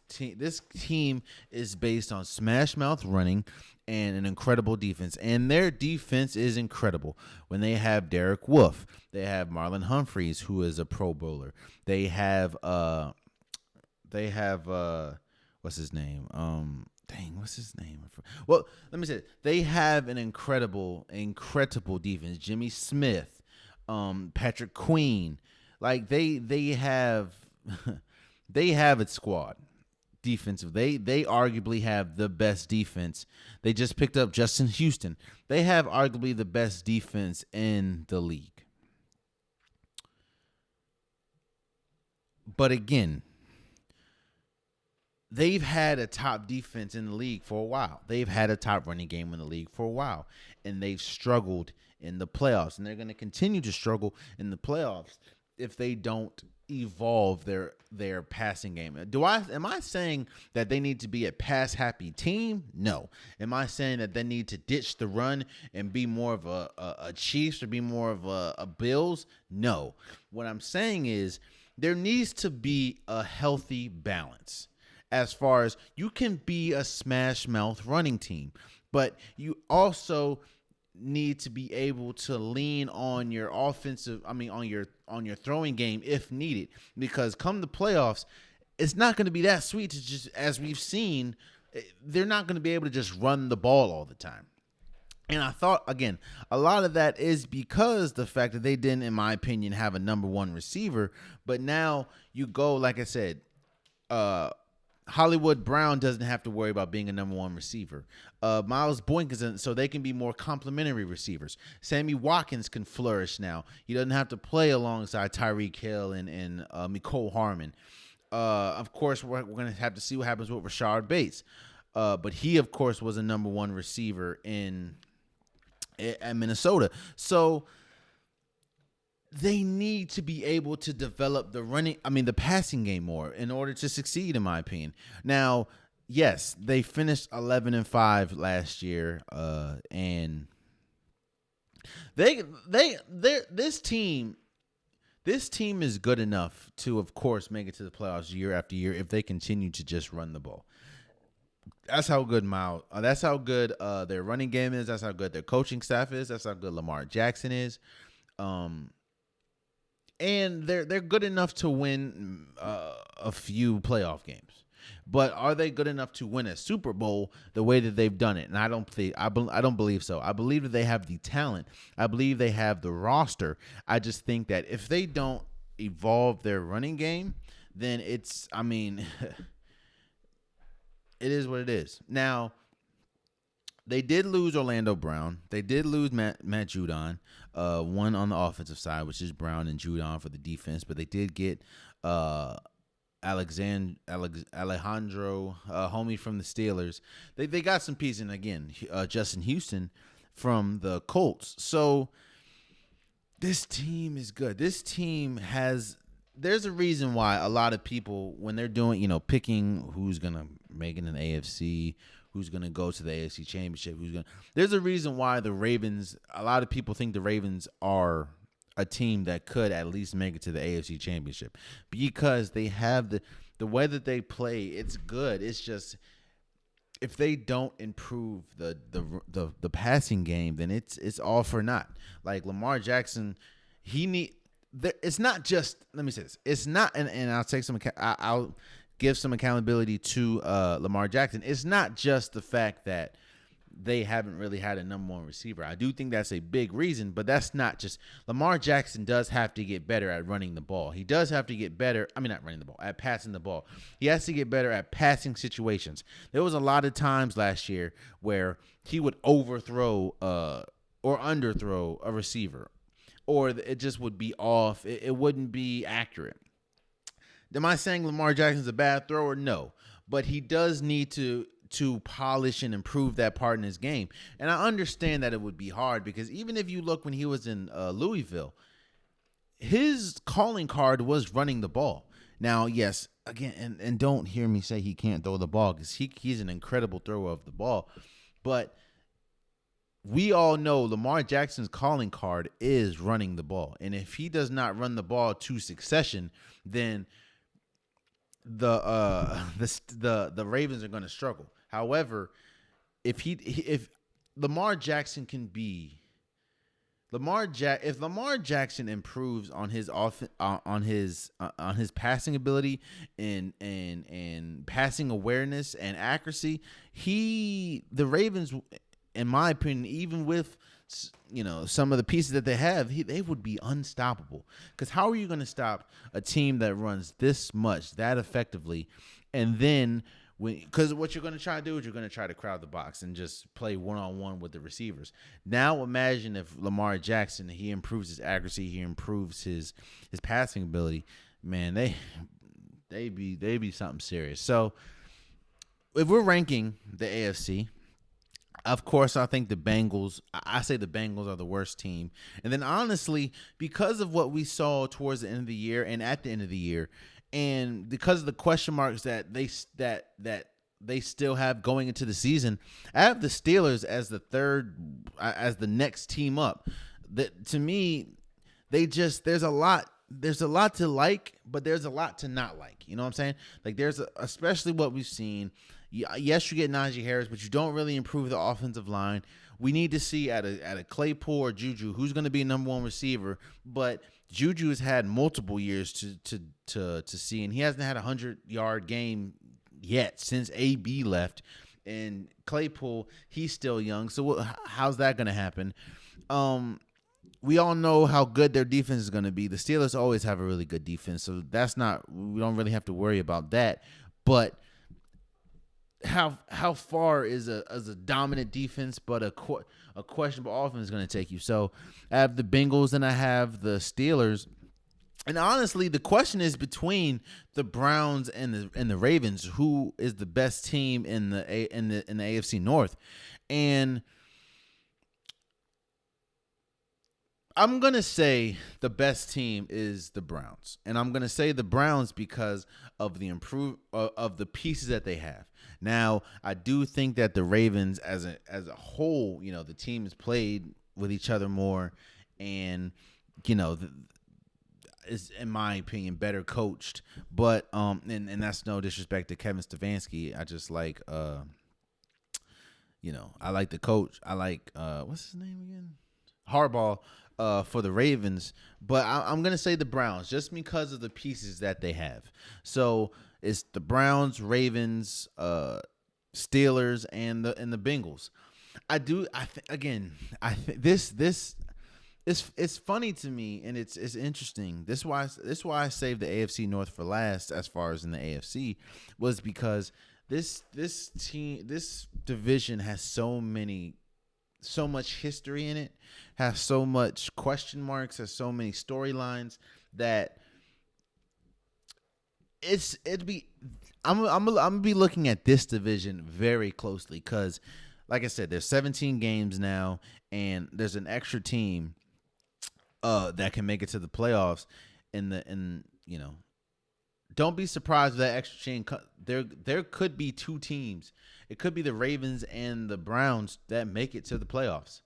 team is based on smash mouth running and an incredible defense, and their defense is incredible. When they have Derek Wolfe, they have Marlon Humphreys, who is a Pro Bowler. They have what's his name? What's his name? Well, let me say it. They have an incredible defense. Jimmy Smith, Patrick Queen, like they have a squad defensive. They arguably have the best defense. They just picked up Justin Houston. They have arguably the best defense in the league. But again, they've had a top defense in the league for a while. They've had a top running game in the league for a while, and they've struggled in the playoffs, and they're going to continue to struggle in the playoffs if they don't evolve their passing game. Am I saying that they need to be a pass happy team? No. Am I saying that they need to ditch the run and be more of a Chiefs or be more of a Bills? No. What I'm saying is there needs to be a healthy balance. As far as you can be a smash mouth running team, but you also need to be able to lean on your on your throwing game if needed, because come the playoffs, it's not going to be that sweet to just, as we've seen, they're not going to be able to just run the ball all the time. And I thought, again, a lot of that is because the fact that they didn't, in my opinion, have a number one receiver. But now you go, like I said, Hollywood Brown doesn't have to worry about being a number one receiver. Miles Boykin isn't, so they can be more complementary receivers. Sammy Watkins can flourish now. He doesn't have to play alongside Tyreek Hill and Mecole Hardman. Of course, we're going to have to see what happens with Rashard Bates. But he, of course, was a number one receiver at Minnesota. So they need to be able to develop the passing game more in order to succeed, in my opinion. Now, yes, they finished 11-5 last year, and this team is good enough to, of course, make it to the playoffs year after year if they continue to just run the ball. That's how good that's how good their running game is. That's how good their coaching staff is. That's how good Lamar Jackson is. And they're good enough to win a few playoff games, but are they good enough to win a Super Bowl the way that they've done it? And I don't believe so. I believe that they have the talent. I believe they have the roster. I just think that if they don't evolve their running game, then it is what it is. Now, they did lose Orlando Brown. They did lose Matt Judon, one on the offensive side, which is Brown and Judon for the defense. But they did get Alejandro, homie from the Steelers. They got some pieces, and again, Justin Houston from the Colts. So this team is good. This team has. There's a reason why a lot of people, when they're doing, picking who's gonna make it in the AFC, who's going to go to the AFC Championship, there's a reason why the Ravens, a lot of people think the Ravens are a team that could at least make it to the AFC Championship because they have the way that they play. It's good. It's just if they don't improve the passing game, then it's all for naught. Like Lamar Jackson, it's not just, let me say this. It's not, and I'll take I'll give some accountability to Lamar Jackson. It's not just the fact that they haven't really had a number one receiver. I do think that's a big reason, but that's not just Lamar Jackson does have to get better at running the ball. He does have to get better. Not running the ball, at passing the ball. He has to get better at passing situations. There was a lot of times last year where he would overthrow or underthrow a receiver, or it just would be off. It wouldn't be accurate. Am I saying Lamar Jackson's a bad thrower? No. But he does need to polish and improve that part in his game. And I understand that it would be hard because even if you look when he was in Louisville, his calling card was running the ball. Now, yes, again, and don't hear me say he can't throw the ball because he's an incredible thrower of the ball. But we all know Lamar Jackson's calling card is running the ball. And if he does not run the ball to succession, then the Ravens are going to struggle. However, if Lamar Jackson if Lamar Jackson improves on his on his passing ability and passing awareness and accuracy, the Ravens, in my opinion, even with some of the pieces that they have, they would be unstoppable. Because how are you going to stop a team that runs this much, that effectively, and then because what you're going to try to do is you're going to try to crowd the box and just play one-on-one with the receivers. Now imagine if Lamar Jackson, he improves his accuracy, he improves his passing ability. Man, they be something serious. So if we're ranking the AFC, of course, I think the Bengals are the worst team. And then honestly, because of what we saw towards the end of the year and at the end of the year, and because of the question marks that they still have going into the season, I have the Steelers as the next team up. To me, there's a lot to like, but there's a lot to not like. You know what I'm saying? Like especially what we've seen. Yes, you get Najee Harris, but you don't really improve the offensive line. We need to see at a Claypool or Juju who's going to be a number one receiver. But Juju has had multiple years to see, and he hasn't had a 100-yard game yet since AB left. And Claypool, he's still young. So how's that going to happen? We all know how good their defense is going to be. The Steelers always have a really good defense, so we don't really have to worry about that. But how far is a dominant defense, but a questionable offense going to take you? So I have the Bengals and I have the Steelers. And honestly, the question is between the Browns and the Ravens, who is the best team in the AFC North? And I'm going to say the best team is the Browns. And I'm going to say the Browns because of the pieces that they have. Now, I do think that the Ravens as a whole, the team has played with each other more, and is, in my opinion, better coached. But and that's no disrespect to Kevin Stefanski. I just like I like the coach. I like what's his name again? Harbaugh for the Ravens. But I'm gonna say the Browns just because of the pieces that they have. So it's the Browns, Ravens, Steelers, and the Bengals. I think this. It's funny to me, and it's interesting. This is why I saved the AFC North for last, as far as in the AFC, was because this division has so much history in it, has so much question marks, has so many storylines that I'm gonna be looking at this division very closely because, like I said, there's 17 games now, and there's an extra team that can make it to the playoffs. Don't be surprised if that extra team. There could be two teams. It could be the Ravens and the Browns that make it to the playoffs.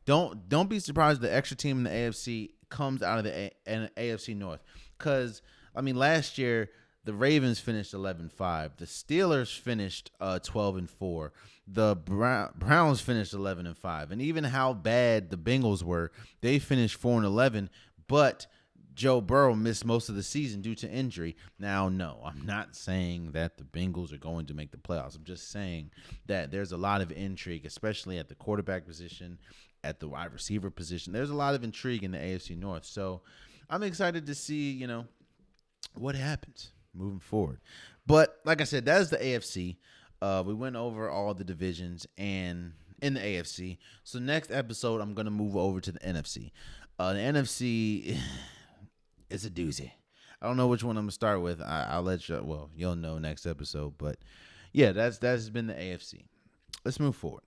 Don't be surprised if the extra team in the AFC comes out of the AFC North. Because last year the Ravens finished 11-5. The Steelers finished 12-4. The Browns finished 11-5. And even how bad the Bengals were, they finished 4-11. But Joe Burrow missed most of the season due to injury. Now, no, I'm not saying that the Bengals are going to make the playoffs. I'm just saying that there's a lot of intrigue, especially at the quarterback position, at the wide receiver position. There's a lot of intrigue in the AFC North. So I'm excited to see, what happens moving forward. But like I said, that is the AFC. We went over all the divisions and in the AFC. So next episode, I'm going to move over to the NFC. The NFC is a doozy. I don't know which one I'm going to start with. I'll let you, you'll know next episode. But yeah, that's been the AFC. Let's move forward.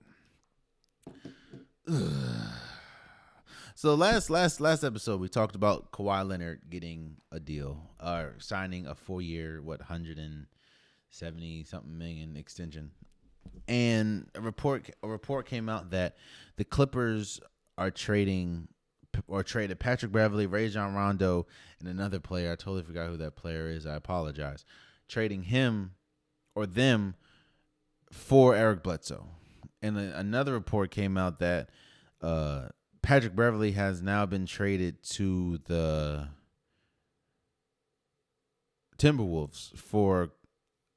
So last episode, we talked about Kawhi Leonard getting a deal, or signing a 4-year, 170-something million extension. And a report came out that the Clippers are traded Patrick Beverley, Rajon Rondo, and another player. I totally forgot who that player is. I apologize. Trading him or them for Eric Bledsoe. And another report came out that Patrick Beverley has now been traded to the Timberwolves for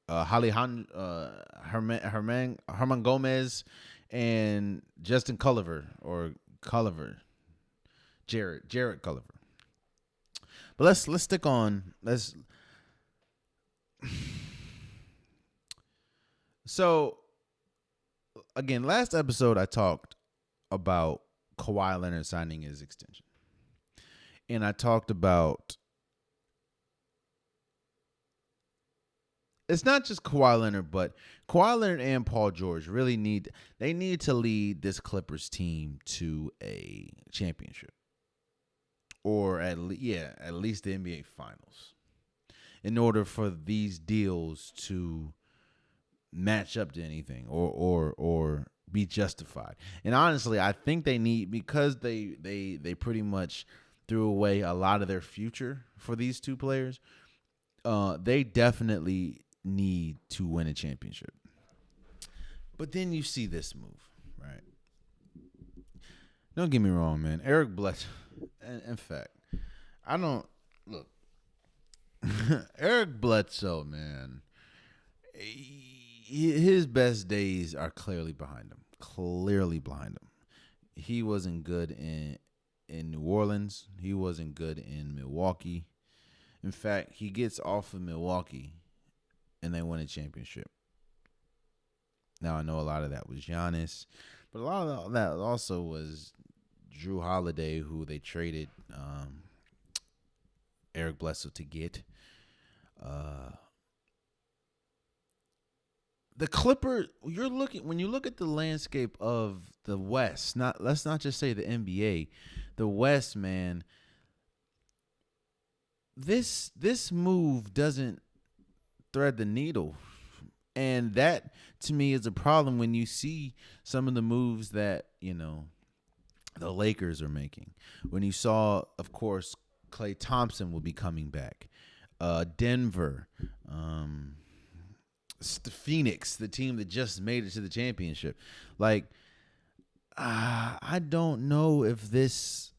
Herman Gomez and Justin Culliver Jarrett Culliver. But let's stick on. So again, last episode I talked about Kawhi Leonard signing his extension. And I talked about it's not just Kawhi Leonard, but Kawhi Leonard and Paul George really need to lead this Clippers team to a championship. Or at least the NBA Finals. In order for these deals to match up to anything or be justified. And honestly, I think they need, because they pretty much threw away a lot of their future for these two players, they definitely need to win a championship. But then you see this move, right? Don't get me wrong, man. Eric Bledsoe, in fact, Eric Bledsoe, man. his best days are clearly behind him. Clearly behind him. He wasn't good in New Orleans. He wasn't good in Milwaukee. In fact, he gets off of Milwaukee and they win a championship. Now, I know a lot of that was Giannis, but a lot of that also was Drew Holiday, who they traded Eric Bledsoe to get. The Clippers, when you look at the landscape of the West, let's not just say the NBA, the West, man. This move doesn't thread the needle. And that, to me, is a problem when you see some of the moves that, the Lakers are making. When you saw, of course, Klay Thompson will be coming back. Denver, Phoenix, the team that just made it to the championship. Like, I don't know if this,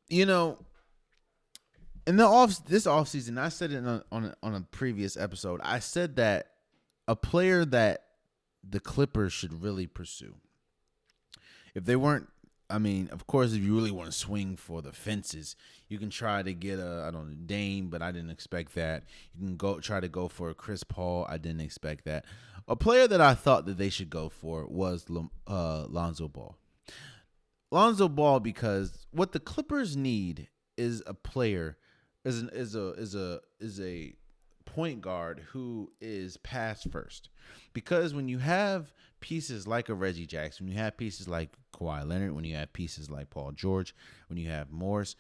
in this offseason, I said it on a previous episode. I said that a player that the Clippers should really pursue, if they weren't, of course, if you really want to swing for the fences, you can try to get Dame, but I didn't expect that. You can try to go for a Chris Paul. I didn't expect that. A player that I thought that they should go for was Lonzo Ball. Lonzo Ball, because what the Clippers need is a player, is a point guard who is pass first. Because when you have pieces like a Reggie Jackson, when you have pieces like Kawhi Leonard, when you have pieces like Paul George, when you have Morris,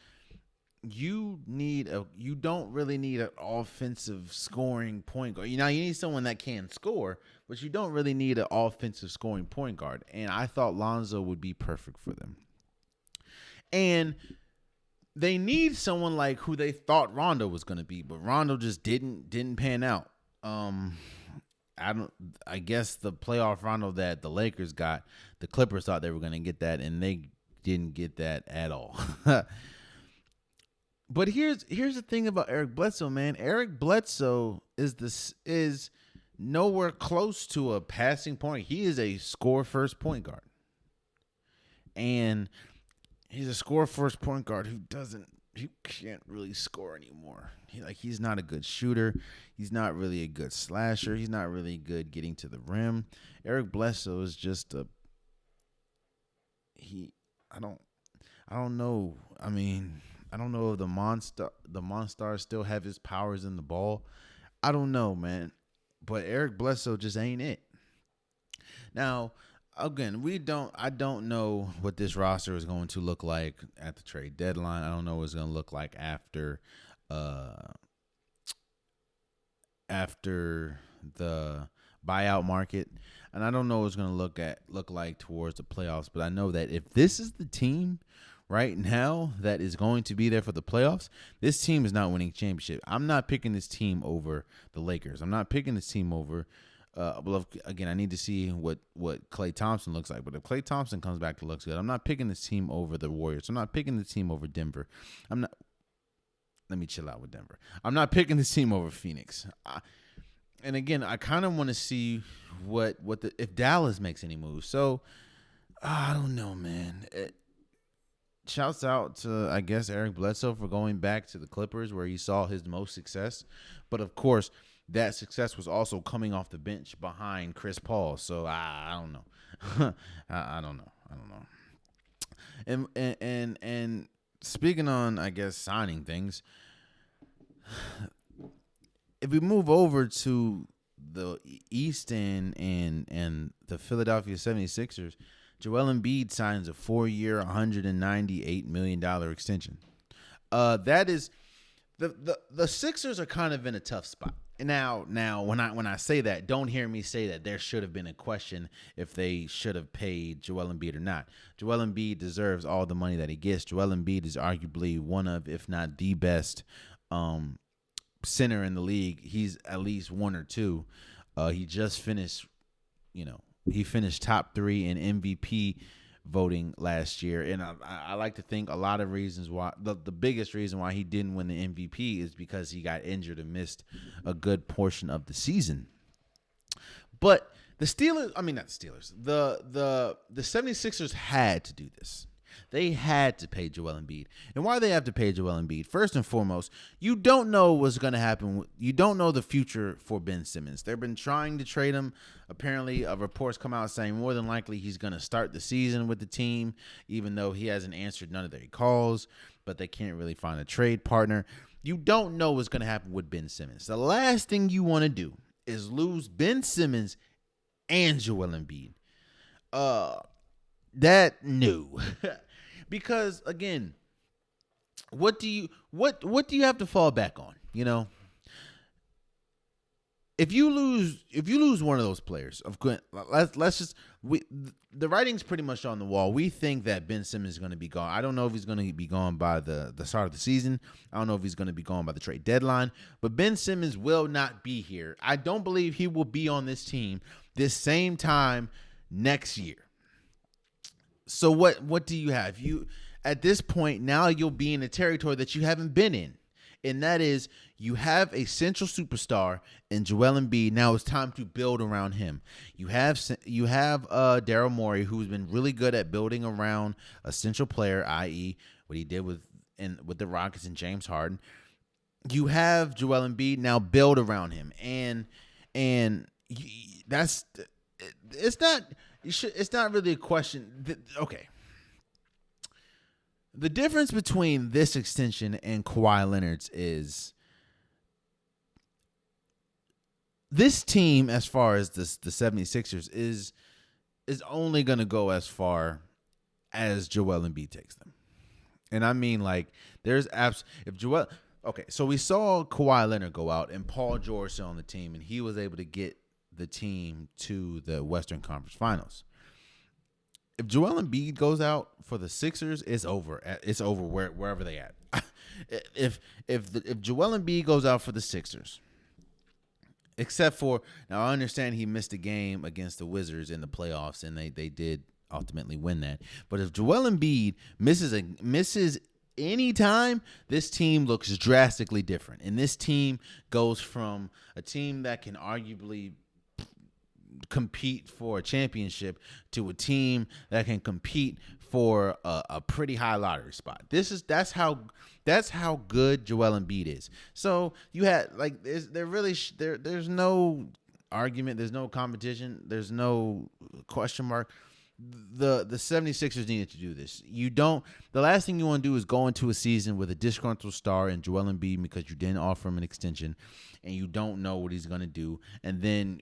you don't really need an offensive scoring point guard. You need someone that can score, but you don't really need an offensive scoring point guard. And I thought Lonzo would be perfect for them. And they need someone like who they thought Rondo was going to be, but Rondo just didn't pan out. I guess the playoff Rondo that the Lakers got, the Clippers thought they were going to get that, and they didn't get that at all. But here's the thing about Eric Bledsoe, man. Eric Bledsoe is nowhere close to a passing point. He is a score first point guard. And he's a score first point guard who can't really score anymore. He's not a good shooter. He's not really a good slasher. He's not really good getting to the rim. Eric Bledsoe is just I don't know. I don't know if the Monstars still have his powers in the ball. I don't know, man. But Eric Bledsoe just ain't it. Now, again, I don't know what this roster is going to look like at the trade deadline. I don't know what it's going to look like after the buyout market. And I don't know what it's going to look like towards the playoffs, but I know that if this is the team right now that is going to be there for the playoffs, this team is not winning championship. I'm not picking this team over the Lakers. I'm not picking this team over well, again, I need to see what Klay Thompson looks like. But if Klay Thompson comes back and looks good, I'm not picking this team over the Warriors. I'm not picking the team over Denver. Let me chill out with Denver. I'm not picking this team over Phoenix. And again, I kind of want to see if Dallas makes any moves. So I don't know, man. Shouts out to, I guess, Eric Bledsoe for going back to the Clippers where he saw his most success. But of course, that success was also coming off the bench behind Chris Paul. So I don't know. I don't know. And speaking on, I guess, signing things, if we move over to the East and the Philadelphia 76ers, Joel Embiid signs a 4-year, $198 million extension. That is the Sixers are kind of in a tough spot. Now, when I say that, don't hear me say that there should have been a question if they should have paid Joel Embiid or not. Joel Embiid deserves all the money that he gets. Joel Embiid is arguably one of, if not the best, center in the league. He's at least one or two. He just finished, he finished top 3 in MVP voting last year, and I like to think a lot of reasons why the biggest reason why he didn't win the MVP is because he got injured and missed a good portion of the season. But the Steelers, I mean not the Steelers, the 76ers had to do this. They had to pay Joel Embiid. And why they have to pay Joel Embiid? First and foremost, you don't know what's going to happen. You don't know the future for Ben Simmons. They've been trying to trade him. Apparently, reports come out saying more than likely he's going to start the season with the team, even though he hasn't answered none of their calls, but they can't really find a trade partner. You don't know what's going to happen with Ben Simmons. The last thing you want to do is lose Ben Simmons and Joel Embiid. That new. Because again, what do you have to fall back on? You know, if you lose one of those players, of course, the writing's pretty much on the wall. We think that Ben Simmons is going to be gone. I don't know if he's going to be gone by the start of the season. I don't know if he's going to be gone by the trade deadline. But Ben Simmons will not be here. I don't believe he will be on this team this same time next year. So what do you have? You at this point now you'll be in a territory that you haven't been in, and that is you have a central superstar in Joel Embiid. Now it's time to build around him. You have Daryl Morey, who's been really good at building around a central player, i.e., what he did with the Rockets and James Harden. You have Joel Embiid, now build around him, and that's it's not. It's not really a question. Okay. The difference between this extension and Kawhi Leonard's is this team, as far as the 76ers, is only going to go as far as Joel Embiid takes them. And I mean, like, there's if Joel. Okay, so we saw Kawhi Leonard go out and Paul George on the team, and he was able to get the team to the Western Conference Finals. If Joel Embiid goes out for the Sixers, it's over. It's over wherever they at. if Joel Embiid goes out for the Sixers, except for now, I understand he missed a game against the Wizards in the playoffs, and they did ultimately win that. But if Joel Embiid misses any time, this team looks drastically different, and this team goes from a team that can arguably compete for a championship to a team that can compete for a pretty high lottery spot. That's how good Joel Embiid is. So you had like there's no argument, there's no competition, there's no question mark. The 76ers needed to do this. The last thing you want to do is go into a season with a disgruntled star in Joel Embiid because you didn't offer him an extension and you don't know what he's going to do, and then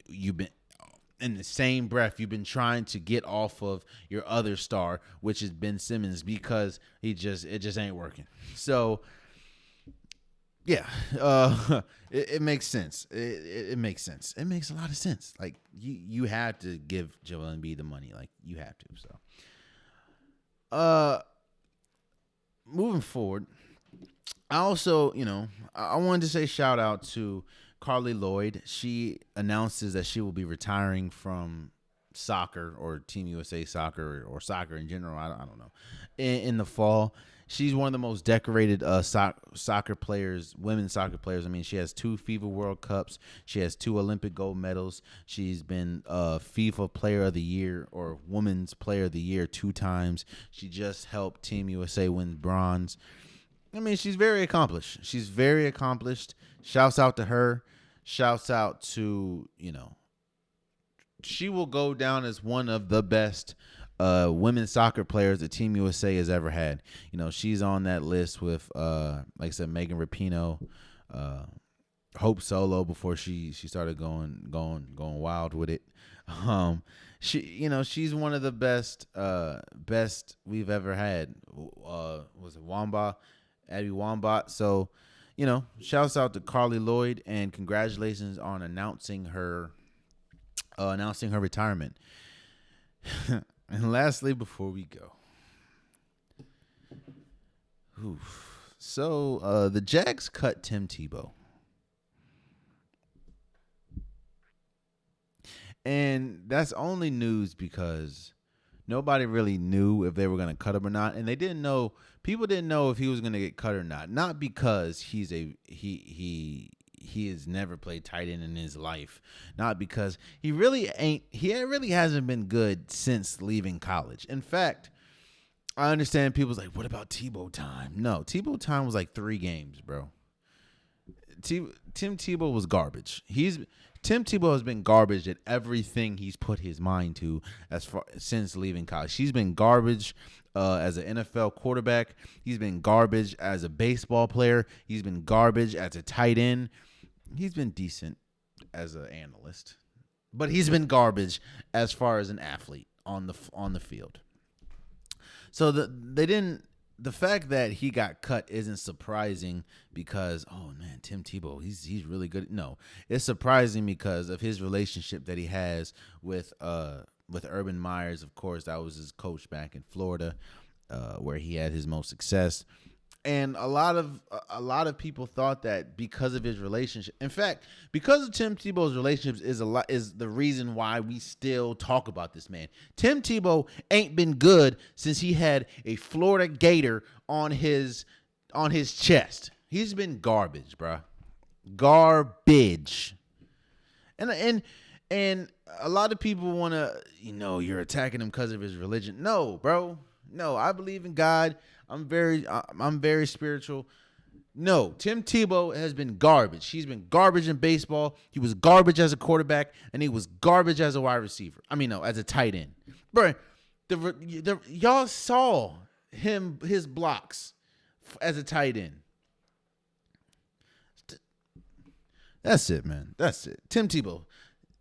in the same breath, you've been trying to get off of your other star, which is Ben Simmons, because it just ain't working. So, yeah, it makes sense. It makes sense. It makes a lot of sense. Like you have to give Joel Embiid the money. Like you have to. So, moving forward, I also, I wanted to say shout out to Carli Lloyd. She announces that she will be retiring from soccer or Team USA soccer or soccer in general. I don't know. In the fall, she's one of the most decorated soccer players, women's soccer players. I mean, she has 2 FIBA World Cups. She has 2 Olympic gold medals. She's been FIFA Player of the Year or Women's Player of the Year 2 times. She just helped Team USA win bronze. I mean, she's very accomplished. Shouts out to her. Shouts out to, she will go down as one of the best women's soccer players that Team USA has ever had. She's on that list with, like I said, Megan Rapinoe, Hope Solo before she started going wild with it. She's one of the best we've ever had. Was it Abby Wambach? So, shouts out to Carli Lloyd and congratulations on announcing her retirement. And lastly, before we go, so the Jags cut Tim Tebow. And that's only news because nobody really knew if they were going to cut him or not, and they didn't know. People didn't know if he was going to get cut or not. Not because he has never played tight end in his life. Not because he really hasn't been good since leaving college. In fact, I understand people's like, what about Tebow time? No, Tebow time was like 3 games, bro. Tim Tebow was garbage. Tim Tebow has been garbage at everything he's put his mind to since leaving college. He's been garbage as an NFL quarterback. He's been garbage as a baseball player. He's been garbage as a tight end. He's been decent as an analyst, but he's been garbage as far as an athlete on the field. So the fact that he got cut isn't surprising because, oh man, Tim Tebow, he's really good. No, it's surprising because of his relationship that he has with Urban Myers. Of course, that was his coach back in Florida, where he had his most success. And a lot of people thought that because of his relationship, in fact, because of Tim Tebow's relationships is the reason why we still talk about this man. Tim Tebow ain't been good since he had a Florida Gator on his chest. He's been garbage, bro. Garbage. And a lot of people want to, you're attacking him because of his religion. No, bro. No, I believe in God. I'm very spiritual. No, Tim Tebow has been garbage. He's been garbage in baseball. He was garbage as a quarterback, and he was garbage as a wide receiver. As a tight end. Bro, y'all saw his blocks as a tight end. That's it, man. That's it. Tim Tebow,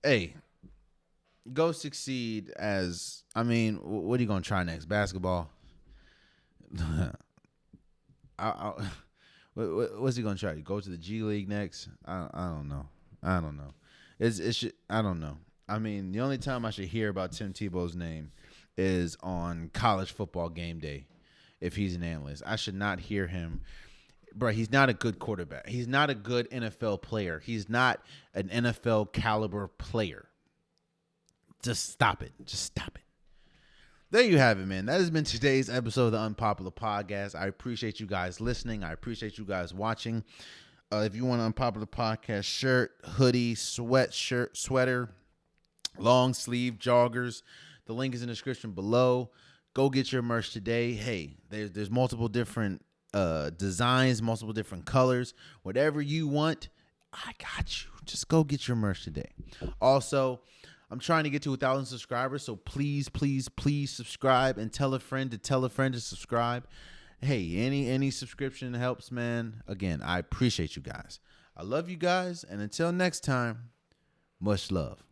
hey, go succeed as, what are you going to try next? Basketball? What's he gonna try to go to the G League next? I don't know. I don't know. I don't know. The only time I should hear about Tim Tebow's name is on college football game day. If he's an analyst, I should not hear him. Bro, he's not a good quarterback. He's not a good NFL player. He's not an NFL caliber player. Just stop it. Just stop it. There you have it, man. That has been today's episode of the Unpopular Podcast. I appreciate you guys listening. I appreciate you guys watching. If you want an Unpopular Podcast shirt, hoodie, sweater, long sleeve, joggers, the link is in the description below. Go get your merch today. Hey, there's multiple different designs, multiple different colors. Whatever you want, I got you. Just go get your merch today. Also, I'm trying to get to 1,000 subscribers, so please subscribe and tell a friend to subscribe. Hey, any subscription helps, man. Again, I appreciate you guys. I love you guys, and until next time, much love.